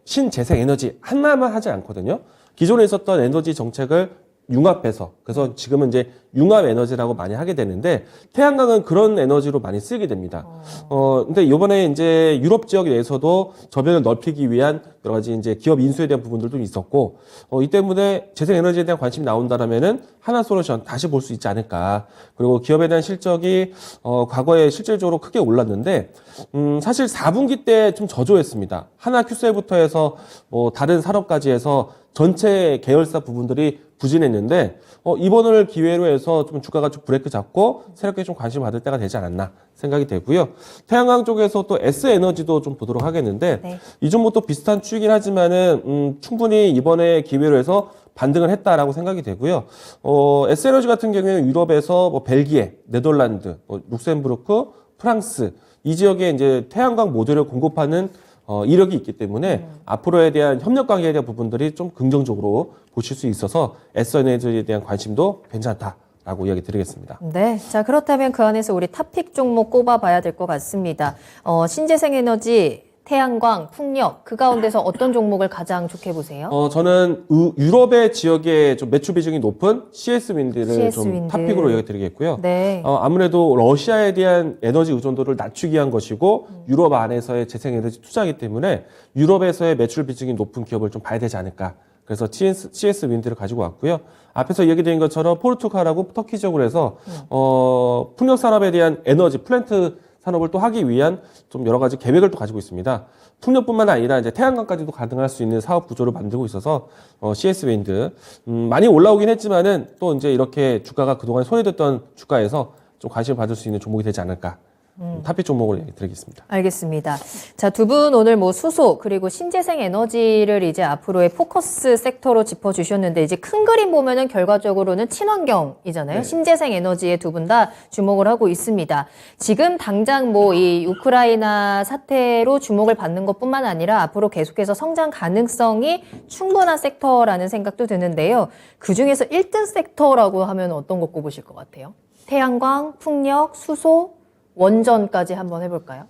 신재생 에너지 하나만 하지 않거든요. 기존에 있었던 에너지 정책을 융합해서, 그래서 지금은 이제 융합 에너지라고 많이 하게 되는데 태양광은 그런 에너지로 많이 쓰게 됩니다. 근데 이번에 이제 유럽 지역 내에서도 저변을 넓히기 위한 여러 가지 이제 기업 인수에 대한 부분들도 있었고, 이 때문에 재생 에너지에 대한 관심이 나온다라면은 하나솔루션 다시 볼 수 있지 않을까. 그리고 기업에 대한 실적이 과거에 실질적으로 크게 올랐는데 사실 4분기 때 좀 저조했습니다. 하나 큐셀부터 해서 다른 산업까지 해서 전체 계열사 부분들이 부진했는데 이번을 기회로 해서 좀 주가가 좀 브레이크 잡고 새롭게 좀 관심 받을 때가 되지 않았나 생각이 되고요. 태양광 쪽에서 또 S에너지도 좀 보도록 하겠는데
네.
이 종목도 비슷한 추이긴 하지만은 충분히 이번에 기회로 해서 반등을 했다라고 생각이 되고요. S에너지 같은 경우에는 유럽에서 뭐 벨기에, 네덜란드, 룩셈부르크, 프랑스 이 지역에 이제 태양광 모듈을 공급하는 이력이 있기 때문에 앞으로에 대한 협력 관계에 대한 부분들이 좀 긍정적으로 보실 수 있어서 S에너지에 대한 관심도 괜찮다라고 이야기 드리겠습니다.
네. 자, 그렇다면 그 안에서 우리 탑픽 종목 꼽아봐야 될 것 같습니다. 신재생 에너지, 태양광, 풍력, 그 가운데서 어떤 종목을 가장 좋게 보세요?
저는 유럽의 지역에 좀 매출 비중이 높은 CS 윈드를
CS
좀
윈드.
탑픽으로 이야기 드리겠고요.
네.
아무래도 러시아에 대한 에너지 의존도를 낮추기 위한 것이고 유럽 안에서의 재생에너지 투자이기 때문에 유럽에서의 매출 비중이 높은 기업을 좀 봐야 되지 않을까. 그래서 CS 윈드를 가지고 왔고요. 앞에서 얘기드린 것처럼 포르투갈하고 터키 지역으로 해서 풍력 산업에 대한 에너지 플랜트 산업을 또 하기 위한 좀 여러 가지 계획을 또 가지고 있습니다. 풍력뿐만 아니라 이제 태양광까지도 가능할 수 있는 사업 구조를 만들고 있어서 CS 윈드 많이 올라오긴 했지만은 또 이제 이렇게 주가가 그동안 소외됐던 주가에서 좀 관심을 받을 수 있는 종목이 되지 않을까 탑픽 종목을 얘기 드리겠습니다.
알겠습니다. 자, 두 분 오늘 뭐 수소 그리고 신재생 에너지를 이제 앞으로의 포커스 섹터로 짚어주셨는데 이제 큰 그림 보면은 결과적으로는 친환경이잖아요.
네.
신재생 에너지에 두 분 다 주목을 하고 있습니다. 지금 당장 뭐 이 우크라이나 사태로 주목을 받는 것뿐만 아니라 앞으로 계속해서 성장 가능성이 충분한 섹터라는 생각도 드는데요. 그 중에서 1등 섹터라고 하면 어떤 거 꼽으실 것 같아요? 태양광, 풍력, 수소, 원전까지 한번 해볼까요?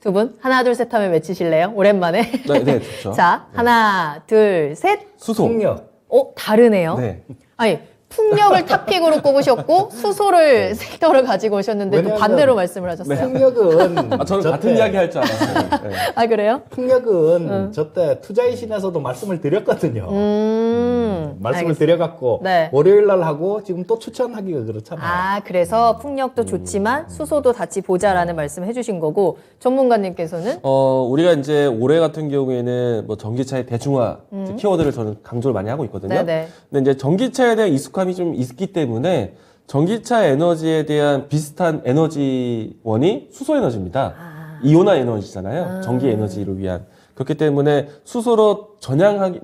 두 분 하나 둘 셋 하면 외치실래요? 오랜만에.
네, 좋죠.
자, 하나 둘 셋.
수소.
풍력.
다르네요.
네.
아니 풍력을 탑픽으로 꼽으셨고 수소를 섹터를 가지고 오셨는데 또
왜냐하면-
반대로 말씀을 하셨어요.
풍력은
저는 같은 이야기 할 줄 알았어요. 네.
아 그래요?
풍력은 저때 투자의 신에서도 말씀을 드렸거든요. 말씀을
알겠습니다.
드려갖고
네.
월요일 날 하고 지금 또 추천하기가 그렇잖아요.
아 그래서 풍력도 좋지만 수소도 같이 보자라는 말씀 해주신 거고 전문가님께서는
우리가 이제 올해 같은 경우에는 뭐 전기차의 대중화 이제 키워드를 저는 강조를 많이 하고 있거든요.
네네.
근데 이제 전기차에 대한 익숙함이 좀 있기 때문에 전기차 에너지에 대한 비슷한 에너지원이 수소 에너지입니다. 이온화 에너지잖아요. 전기 에너지를 위한. 그렇기 때문에 수소로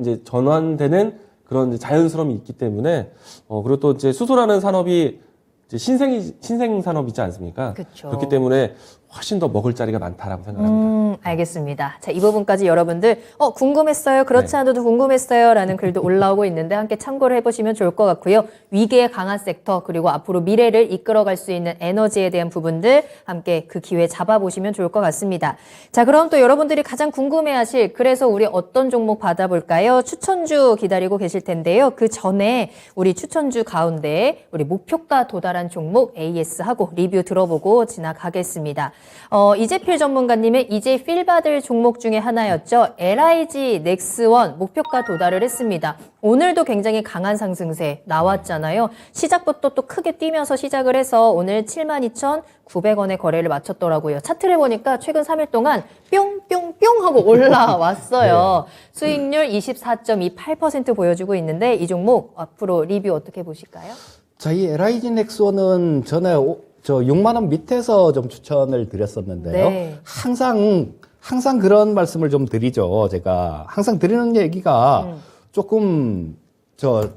이제 전환되는 그런 이제 자연스러움이 있기 때문에 그리고 또 이제 수소라는 산업이 이제 신생 산업이지 않습니까?
그쵸.
그렇기 때문에 훨씬 더 먹을 자리가 많다라고 생각합니다.
알겠습니다. 자, 이 부분까지 여러분들 궁금했어요. 그렇지
네.
않아도 궁금했어요. 라는 글도 올라오고 있는데 함께 참고를 해보시면 좋을 것 같고요. 위기에 강한 섹터 그리고 앞으로 미래를 이끌어갈 수 있는 에너지에 대한 부분들 함께 그 기회 잡아보시면 좋을 것 같습니다. 자, 그럼 또 여러분들이 가장 궁금해하실 그래서 우리 어떤 종목 받아볼까요? 추천주 기다리고 계실 텐데요. 그 전에 우리 추천주 가운데 우리 목표가 도달한 종목 AS하고 리뷰 들어보고 지나가겠습니다. 이재필 전문가님의 이제 필 받을 종목 중에 하나였죠. LIG 넥스원 목표가 도달을 했습니다. 오늘도 굉장히 강한 상승세 나왔잖아요. 시작부터 또 크게 뛰면서 시작을 해서 오늘 72,900원에 거래를 마쳤더라고요. 차트를 보니까 최근 3일 동안 뿅뿅뿅 하고 올라왔어요. 수익률 24.28% 보여주고 있는데 이 종목 앞으로 리뷰 어떻게 보실까요?
자, 이 LIG 넥스원은 전에 6만 원 밑에서 좀 추천을 드렸었는데요.
네.
항상 그런 말씀을 좀 드리죠. 제가 항상 드리는 얘기가 조금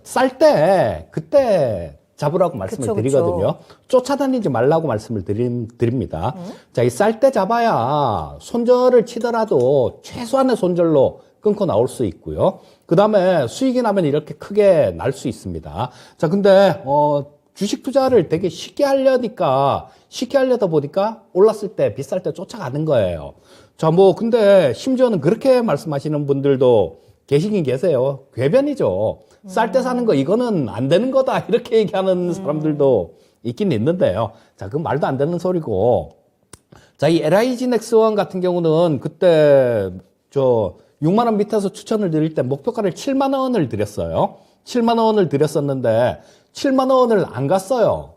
쌀 때 그때 잡으라고 말씀을
그쵸.
드리거든요. 쫓아다니지 말라고 말씀을 드립니다. 자, 이 쌀 때 잡아야 손절을 치더라도 최소한의 손절로 끊고 나올 수 있고요. 그 다음에 수익이 나면 이렇게 크게 날 수 있습니다. 자, 근데 주식 투자를 되게 쉽게 하려다 보니까 올랐을 때 비쌀 때 쫓아가는 거예요. 자, 근데 심지어는 그렇게 말씀하시는 분들도 계시긴 계세요. 궤변이죠. 쌀 때 사는 거 이거는 안 되는 거다 이렇게 얘기하는 사람들도 있긴 있는데요. 자, 그건 말도 안 되는 소리고. 자, 이 LIG 넥스원 같은 경우는 그때 6만 원 밑에서 추천을 드릴 때 목표가를 7만 원을 드렸어요. 7만 원을 드렸었는데 7만 원을 안 갔어요.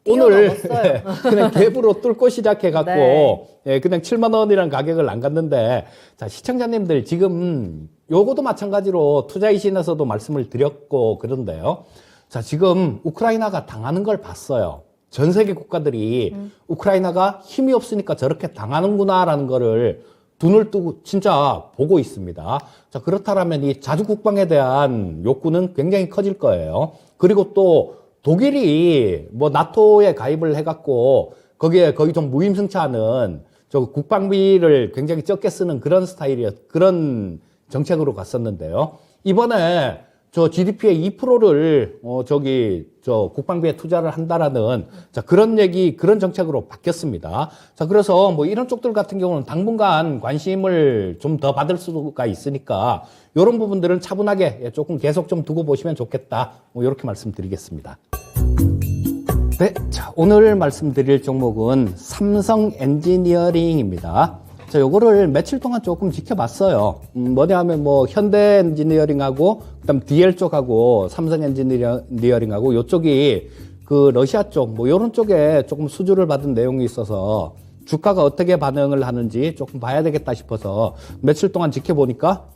오늘
뛰어넘었어요.
그냥 갭으로 뚫고 시작해갖고
네.
예, 그냥 7만 원이라는 가격을 안 갔는데 자, 시청자님들 지금 요거도 마찬가지로 투자이신에서도 말씀을 드렸고 그런데요. 자, 지금 우크라이나가 당하는 걸 봤어요. 전 세계 국가들이 우크라이나가 힘이 없으니까 저렇게 당하는구나라는 거를 눈을 뜨고 진짜 보고 있습니다. 자, 그렇다면 이 자주 국방에 대한 욕구는 굉장히 커질 거예요. 그리고 또 독일이 나토에 가입을 해갖고 거기에 거의 좀 무임승차하는 국방비를 굉장히 적게 쓰는 그런 그런 정책으로 갔었는데요. 이번에 GDP의 2%를 국방비에 투자를 한다라는 그런 정책으로 바뀌었습니다. 자, 그래서 이런 쪽들 같은 경우는 당분간 관심을 좀 더 받을 수가 있으니까 이런 부분들은 차분하게 조금 계속 좀 두고 보시면 좋겠다. 이렇게 말씀드리겠습니다. 네, 자, 오늘 말씀드릴 종목은 삼성 엔지니어링입니다. 자, 요거를 며칠 동안 조금 지켜봤어요. 뭐냐 하면 현대 엔지니어링하고, 그 다음 DL 쪽하고, 삼성 엔지니어링하고, 요쪽이 그 러시아 쪽, 요런 쪽에 조금 수주를 받은 내용이 있어서 주가가 어떻게 반응을 하는지 조금 봐야 되겠다 싶어서 며칠 동안 지켜보니까,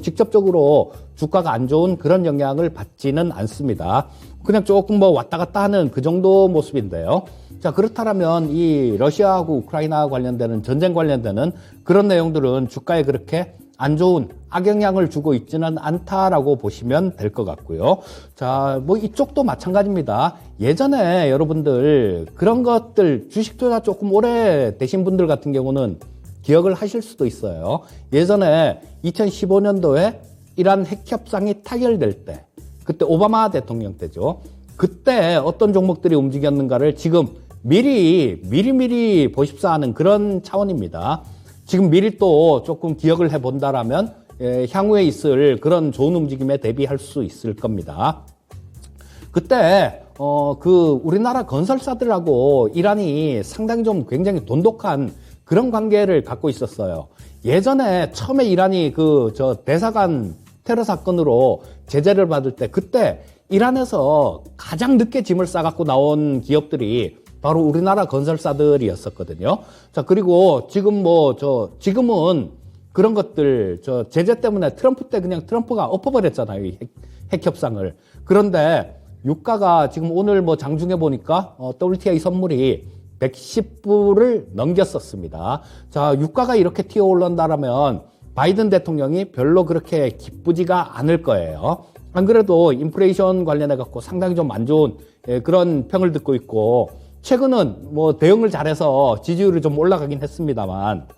직접적으로 주가가 안 좋은 그런 영향을 받지는 않습니다. 그냥 조금 뭐 왔다 갔다 하는 그 정도 모습인데요. 자, 그렇다면 이 러시아하고 우크라이나 관련되는 전쟁 관련되는 그런 내용들은 주가에 그렇게 안 좋은 악영향을 주고 있지는 않다라고 보시면 될 것 같고요. 자, 뭐 이쪽도 마찬가지입니다. 예전에 여러분들 그런 것들 주식 투자 조금 오래 되신 분들 같은 경우는 기억을 하실 수도 있어요. 예전에 2015년도에 이란 핵협상이 타결될 때, 그때 오바마 대통령 때죠. 그때 어떤 종목들이 움직였는가를 지금 미리 보십사 하는 그런 차원입니다. 지금 미리 또 조금 기억을 해본다라면 향후에 있을 그런 좋은 움직임에 대비할 수 있을 겁니다. 그때 우리나라 건설사들하고 이란이 상당히 좀 굉장히 돈독한 그런 관계를 갖고 있었어요. 예전에 처음에 이란이 대사관 테러 사건으로 제재를 받을 때 그때 이란에서 가장 늦게 짐을 싸갖고 나온 기업들이 바로 우리나라 건설사들이었었거든요. 자, 그리고 지금은 그런 것들, 제재 때문에 트럼프 때 그냥 트럼프가 엎어버렸잖아요. 이 핵협상을. 그런데 유가가 지금 오늘 장중에 보니까, WTI 선물이 110불을 넘겼었습니다. 자, 유가가 이렇게 튀어 올라온다라면 바이든 대통령이 별로 그렇게 기쁘지가 않을 거예요. 안 그래도 인플레이션 관련해갖고 상당히 좀 안 좋은 그런 평을 듣고 있고, 최근은 대응을 잘해서 지지율이 좀 올라가긴 했습니다만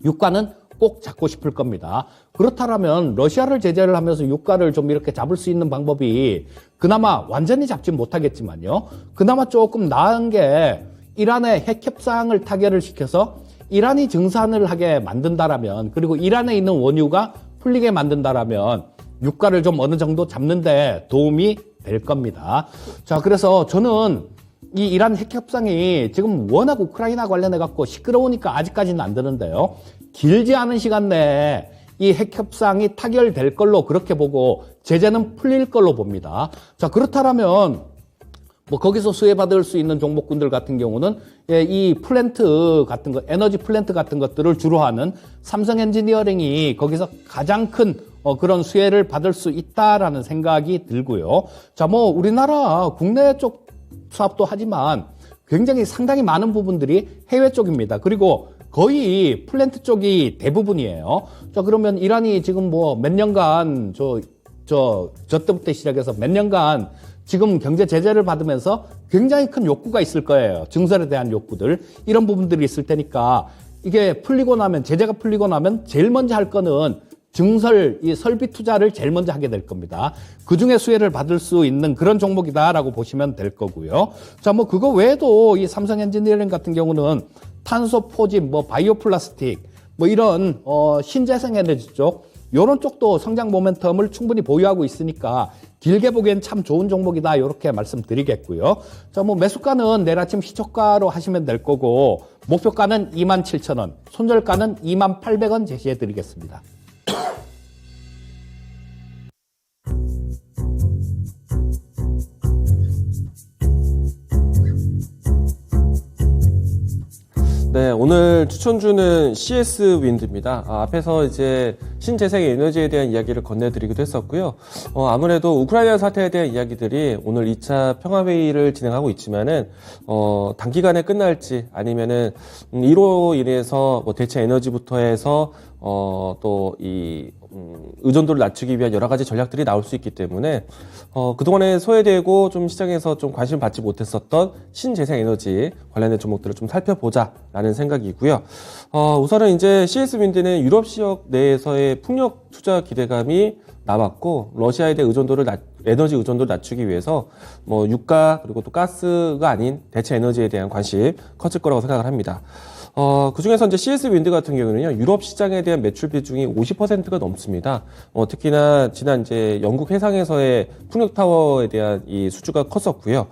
유가는 꼭 잡고 싶을 겁니다. 그렇다면 러시아를 제재를 하면서 유가를 좀 이렇게 잡을 수 있는 방법이 그나마 완전히 잡진 못하겠지만요. 그나마 조금 나은 게 이란의 핵협상을 타결을 시켜서 이란이 증산을 하게 만든다라면, 그리고 이란에 있는 원유가 풀리게 만든다라면 유가를 좀 어느 정도 잡는데 도움이 될 겁니다. 자, 그래서 저는 이 이란 핵협상이 지금 워낙 우크라이나 관련해갖고 시끄러우니까 아직까지는 안 되는데요. 길지 않은 시간 내에 이 핵협상이 타결될 걸로 그렇게 보고 제재는 풀릴 걸로 봅니다. 자, 그렇다면 거기서 수혜받을 수 있는 종목군들 같은 경우는 이 플랜트 같은 거, 에너지 플랜트 같은 것들을 주로 하는 삼성 엔지니어링이 거기서 가장 큰 그런 수혜를 받을 수 있다라는 생각이 들고요. 자, 우리나라 국내 쪽 사업도 하지만 굉장히 상당히 많은 부분들이 해외 쪽입니다. 그리고 거의 플랜트 쪽이 대부분이에요. 자, 그러면 이란이 지금 몇 년간 저 때부터 시작해서 몇 년간 지금 경제 제재를 받으면서 굉장히 큰 욕구가 있을 거예요. 증설에 대한 욕구들. 이런 부분들이 있을 테니까 이게 풀리고 나면, 제재가 풀리고 나면 제일 먼저 할 거는 증설, 이 설비 투자를 제일 먼저 하게 될 겁니다. 그 중에 수혜를 받을 수 있는 그런 종목이다라고 보시면 될 거고요. 자, 그거 외에도 이 삼성 엔지니어링 같은 경우는 탄소 포집, 바이오 플라스틱, 이런, 신재생 에너지 쪽, 요런 쪽도 성장 모멘텀을 충분히 보유하고 있으니까 길게 보기엔 참 좋은 종목이다. 이렇게 말씀드리겠고요. 자, 매수가는 내일 아침 시초가로 하시면 될 거고, 목표가는 27,000원, 손절가는 28,000원 제시해 드리겠습니다.
네, 오늘 추천주는 CS 윈드입니다. 앞에서 이제 신재생 에너지에 대한 이야기를 건네드리기도 했었고요. 아무래도 우크라이나 사태에 대한 이야기들이 오늘 2차 평화회의를 진행하고 있지만은, 단기간에 끝날지 아니면은, 이로 인해서 대체 에너지부터 해서, 의존도를 낮추기 위한 여러 가지 전략들이 나올 수 있기 때문에, 그동안에 소외되고 좀 시장에서 좀 관심을 받지 못했었던 신재생 에너지 관련된 종목들을 좀 살펴보자라는 생각이고요. 우선은 이제 CS 윈드는 유럽 지역 내에서의 풍력 투자 기대감이 남았고, 러시아에 대한 에너지 의존도를 낮추기 위해서 유가 그리고 또 가스가 아닌 대체 에너지에 대한 관심 커질 거라고 생각을 합니다. 그 중에서 이제 CS 윈드 같은 경우는요, 유럽 시장에 대한 매출 비중이 50%가 넘습니다. 특히나 지난 이제 영국 해상에서의 풍력 타워에 대한 이 수주가 컸었고요.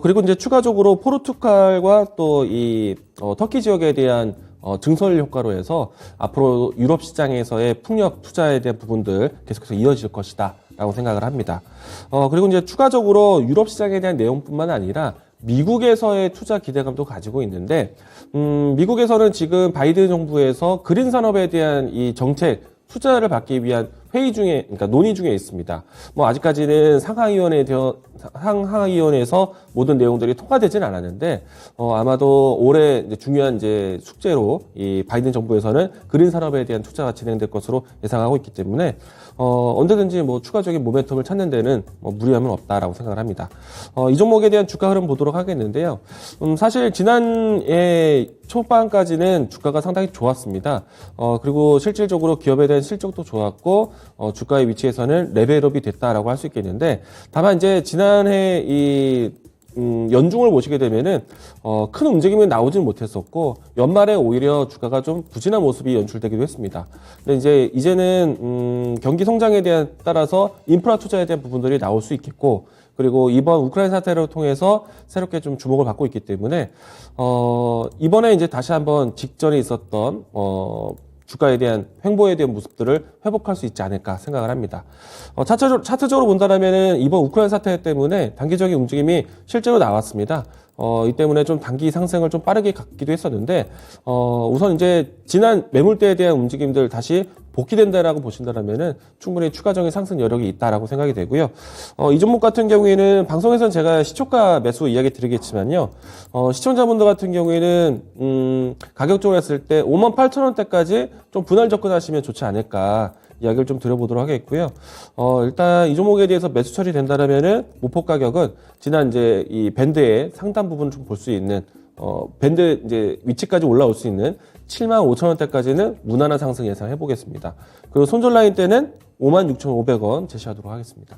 그리고 이제 추가적으로 포르투갈과 또 이 터키 지역에 대한 증설 효과로 해서 앞으로 유럽 시장에서의 풍력 투자에 대한 부분들 계속해서 이어질 것이다 라고 생각을 합니다. 그리고 이제 추가적으로 유럽 시장에 대한 내용뿐만 아니라 미국에서의 투자 기대감도 가지고 있는데, 미국에서는 지금 바이든 정부에서 그린 산업에 대한 이 정책, 투자를 받기 위한 회의 중에, 그러니까 논의 중에 있습니다. 뭐 아직까지는 상하위원회에서 모든 내용들이 통과되지는 않았는데, 아마도 올해 이제 중요한 이제 숙제로 이 바이든 정부에서는 그린 산업에 대한 투자가 진행될 것으로 예상하고 있기 때문에, 언제든지 뭐 추가적인 모멘텀을 찾는 데는 뭐 무리함은 없다라고 생각을 합니다. 이 종목에 대한 주가 흐름 보도록 하겠는데요. 사실 지난해 초반까지는 주가가 상당히 좋았습니다. 그리고 실질적으로 기업에 대한 실적도 좋았고, 주가의 위치에서는 레벨업이 됐다라고 할 수 있겠는데, 다만 이제 지난해 연중을 보시게 되면은, 큰 움직임이 나오진 못했었고, 연말에 오히려 주가가 좀 부진한 모습이 연출되기도 했습니다. 근데 이제는, 경기 성장에 따라서 인프라 투자에 대한 부분들이 나올 수 있겠고, 그리고 이번 우크라이나 사태를 통해서 새롭게 좀 주목을 받고 있기 때문에, 이번에 이제 다시 한번 직전에 있었던, 주가에 대한 횡보에 대한 모습들을 회복할 수 있지 않을까 생각을 합니다. 차트적으로 본다면은 이번 우크라이나 사태 때문에 단기적인 움직임이 실제로 나왔습니다. 이 때문에 좀 단기 상승을 좀 빠르게 갖기도 했었는데, 우선 이제 지난 매물대에 대한 움직임들 다시 복귀된다라고 보신다면은 충분히 추가적인 상승 여력이 있다라고 생각이 되고요. 이 종목 같은 경우에는 방송에서는 제가 시초가 매수 이야기 드리겠지만요. 시청자분들 같은 경우에는, 가격적으로 했을 때 58,000원대까지 좀 분할 접근하시면 좋지 않을까. 이야기를 좀 드려보도록 하겠고요. 일단 이 종목에 대해서 매수 처리된다라면은 목표 가격은 지난 이제 이 밴드의 상단 부분을 좀 볼 수 있는, 밴드 이제 위치까지 올라올 수 있는 75,000원대까지는 무난한 상승 예상해 보겠습니다. 그리고 손절 라인 때는 56,500원 제시하도록 하겠습니다.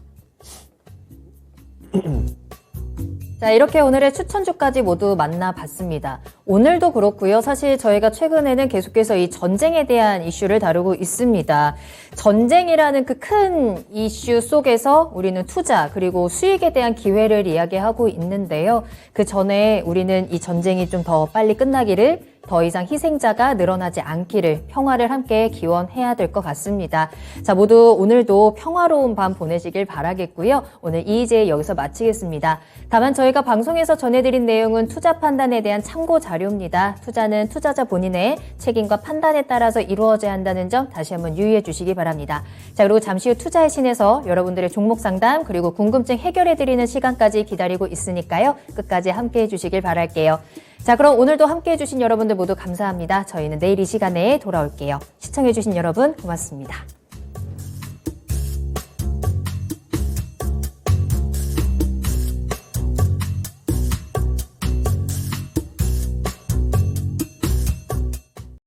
자, 이렇게 오늘의 추천주까지 모두 만나봤습니다. 오늘도 그렇고요. 사실 저희가 최근에는 계속해서 이 전쟁에 대한 이슈를 다루고 있습니다. 전쟁이라는 그 큰 이슈 속에서 우리는 투자 그리고 수익에 대한 기회를 이야기하고 있는데요. 그 전에 우리는 이 전쟁이 좀 더 빨리 끝나기를, 더 이상 희생자가 늘어나지 않기를, 평화를 함께 기원해야 될 것 같습니다. 자, 모두 오늘도 평화로운 밤 보내시길 바라겠고요. 오늘 이의제 여기서 마치겠습니다. 다만 저희가 방송에서 전해드린 내용은 투자 판단에 대한 참고 자료입니다. 투자는 투자자 본인의 책임과 판단에 따라서 이루어져야 한다는 점 다시 한번 유의해 주시기 바랍니다. 자, 그리고 잠시 후 투자의 신에서 여러분들의 종목 상담 그리고 궁금증 해결해드리는 시간까지 기다리고 있으니까요. 끝까지 함께해 주시길 바랄게요. 자, 그럼 오늘도 함께해 주신 여러분들 모두 감사합니다. 저희는 내일 이 시간에 돌아올게요. 시청해 주신 여러분 고맙습니다.